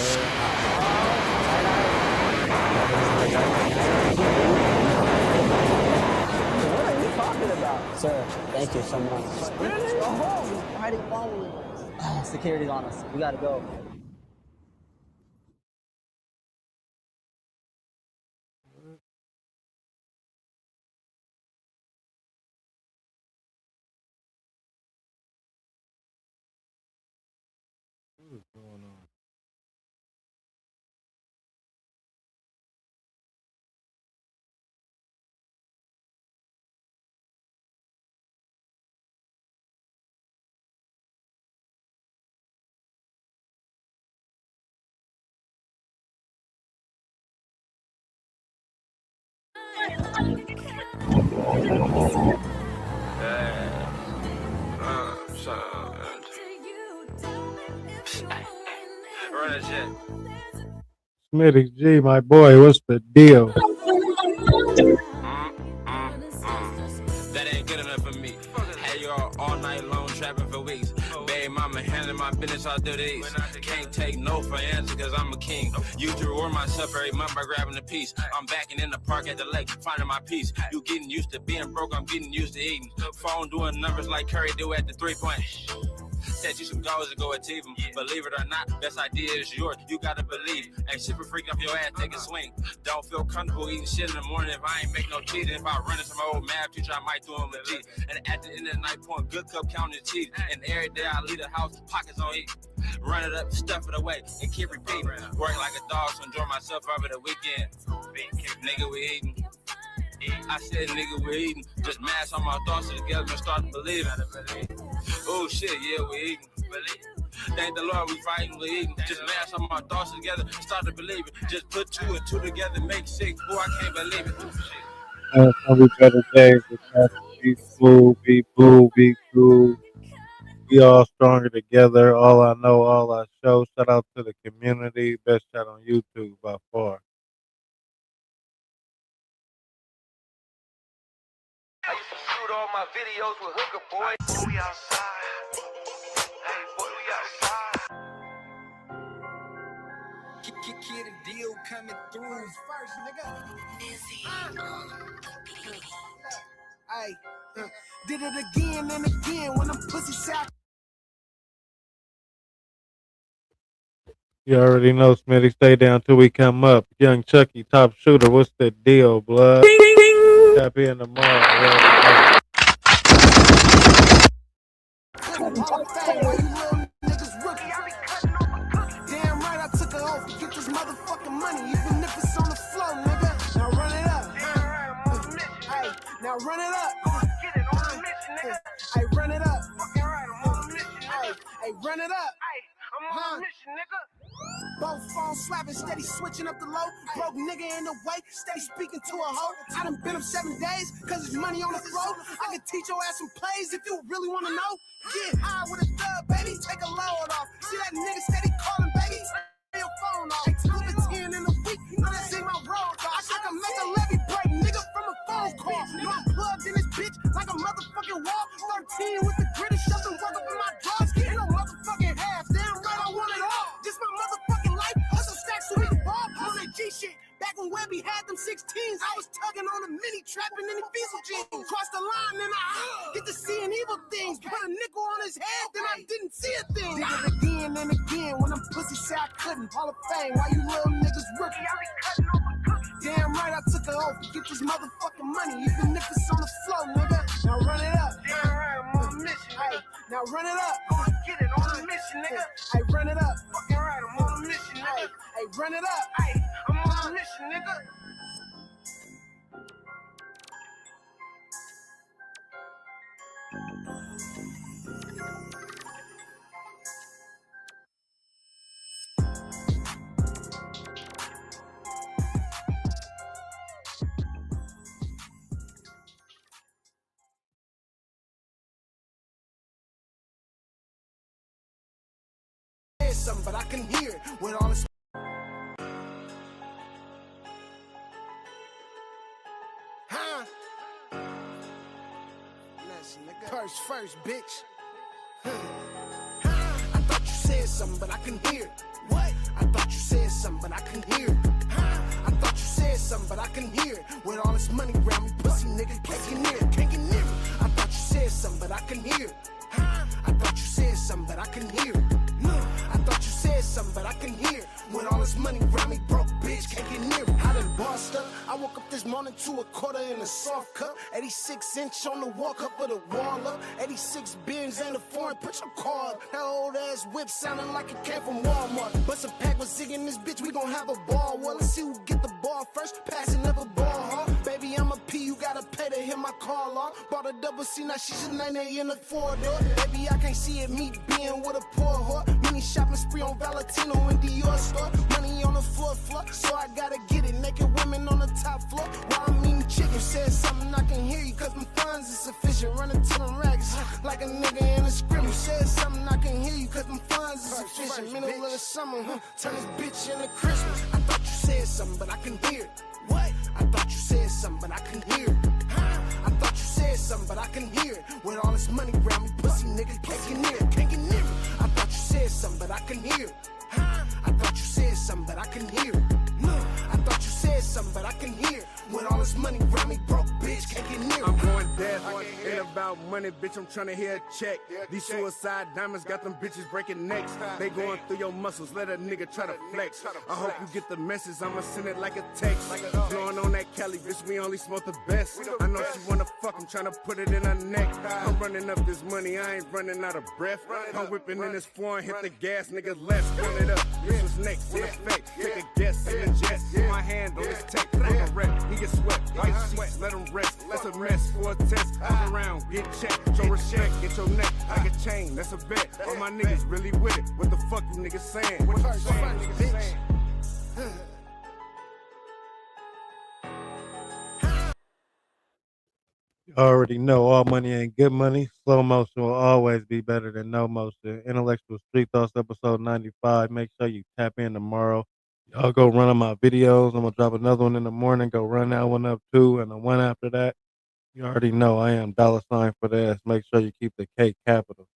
What are you talking about? Sir, thank you so much. Really? Go home. He's riding following us. Security's on us. We gotta go. What is going on? Smitty G, my boy, what's the deal? That ain't good enough for me. Had you all night long trapping for weeks. Baby mama handling my business all through these. Can't take no for answer cause I'm a king. Used to reward myself every month by grabbing a piece. I'm backing in the park at the lake, finding my peace. You getting used to being broke, I'm getting used to eating. Phone doing numbers like Curry do at the 3-point. Set you some goals to go achieve them. Believe it or not, best idea is yours. You gotta believe. Ain't shit for freaking off your ass, take a swing. Don't feel comfortable eating shit in the morning if I ain't make no cheating. If I run into my old math teacher, I might do him a G. And at the end of the night, pouring good cup counting cheese. And every day I leave the house, pockets on E. Run it up, stuff it away, and keep repeating. Work like a dog, so enjoy myself over the weekend. Nigga, we eating. I said, nigga, we eating. Just mash all my thoughts together and start to believe. Oh shit, yeah, we eating. Thank the Lord, we fighting, we eating. Just mash all my thoughts together, start to believe it. Just put 2 and 2 together, make 6. Boy, I can't believe it. Some be better days. Be cool, be boo, be cool. We all stronger together. All I know, all I show. Shout out to the community. Best Chat on YouTube by far. I used to shoot all my videos with hooker boy. We outside. Hey, boy, we outside. Kid a deal coming through first, nigga. Hey, did it again and again when I'm pussy shot. You already know, Smitty. Stay down till we come up. Young Chucky, top shooter. What's the deal, blood? Ding, ding, ding. Tap in tomorrow. Damn right, I took her off to get this motherfucking money, even if it's on the floor, nigga. Now run it up. Hey, now run it up. Hey, run it up. Hey, run it up. I'm on a mission, nigga. Both phones slapping, steady switching up the low. Broke nigga in the way, steady speaking to a hoe. I done been up 7 days, cause there's money on the floor. I can teach your ass some plays if you really wanna know. Get high with a thug, baby, take a load off. See that nigga steady calling, baby? Your phone off. Take 2 to 10 in a week, you know this ain't my road. see a thing. Did it again and again when them pussy say I couldn't. Hall of Fame, why you little niggas rookie? I be cutting over cookies. Damn right, I took an oath to get this motherfucking money, even if it's on the floor, nigga. Now run it up. Damn right, I'm on a mission. Hey, now run it up. I'ma get it on a mission, nigga. Hey, run it up. Fucking right, I'm on a mission, nigga. Hey, run it up. Hey, I'm on a mission, nigga. Something, but I can hear it with all this. Huh? Nice, nigga. First, bitch. Huh. I thought you said something, but I can hear it. What? I thought you said something, but I can hear it. Huh? I thought you said something, but I can hear it. With all this money around me, pussy nigga can't get near it. Can't get near it. I thought you said something, but I can hear it. Huh? I thought you said something, but I can hear it. I thought you said something, but I can hear it. With all this money around me, broke bitch, can't get near it. I done bossed up. I woke up this morning to a quarter in a soft cup. 86-inch on the wall, cup of the wall up. 86 bins and a foreign, put your car up. That old ass whip sounding like it came from Walmart. Bust a pack with Zig in this bitch, we gon' have a ball. Well, let's see who get the ball first. Passing never ball hard. Baby, I'm a P, you gotta pay to hit my call off. Bought a double C, now she's a 9A in the 4-door. Baby, I can't see it, me being with a poor whore. Mini shopping spree on Valentino and Dior store. Money on the floor, so I gotta get it. Naked women on the top floor while I'm eating chicken. Said something I can hear you, cause my funds is sufficient. Running to them rags like a nigga in a scrimmage. Said something I can hear you, cause my funds is sufficient. Middle of the summer, turn this bitch into Christmas. I thought you said something, but I can hear it. What? I thought you said something, but I can hear it. Huh? I thought you said something, but I can hear it. With all this money around me, pussy nigga can't get near it. Can't get near it. I thought you said something, but I can hear it. Huh? I thought you said something, but I can hear it. I thought you said something, but I can hear it. With all this money around me, broke bitch can't get near it. I'm going deaf. Ain't about money, bitch. I'm trying to hear a check. These suicide diamonds got them bitches breaking necks. They going through your muscles. Let a nigga try to flex. I hope you get the message. I'ma send it like a text. Blowing on that Cali, bitch. We only smoke the best. I know she wanna fuck. I'm trying to put it in her neck. I'm running up this money. I ain't running out of breath. I'm whipping in this foreign. Hit the gas, nigga. Let's run it up. This was next. In effect. Take a guess in the jet. My hand on this tech. I'm a rep. He get sweat. White sheets. Let him rest. That's a mess for a test. Come around. Get checked. Show respect. Get your neck like a chain. That's a bet. All my niggas really with it. What the fuck you niggas saying? What you saying, niggas saying? You already know all money ain't good money. Slow motion will always be better than no motion. Intellectual Street Thoughts episode 95. Make sure you tap in tomorrow. Y'all go run on my videos. I'm going to drop another one in the morning. Go run that one up too. And the one after that. You already know I am $sign for this. Make sure you keep the K capital.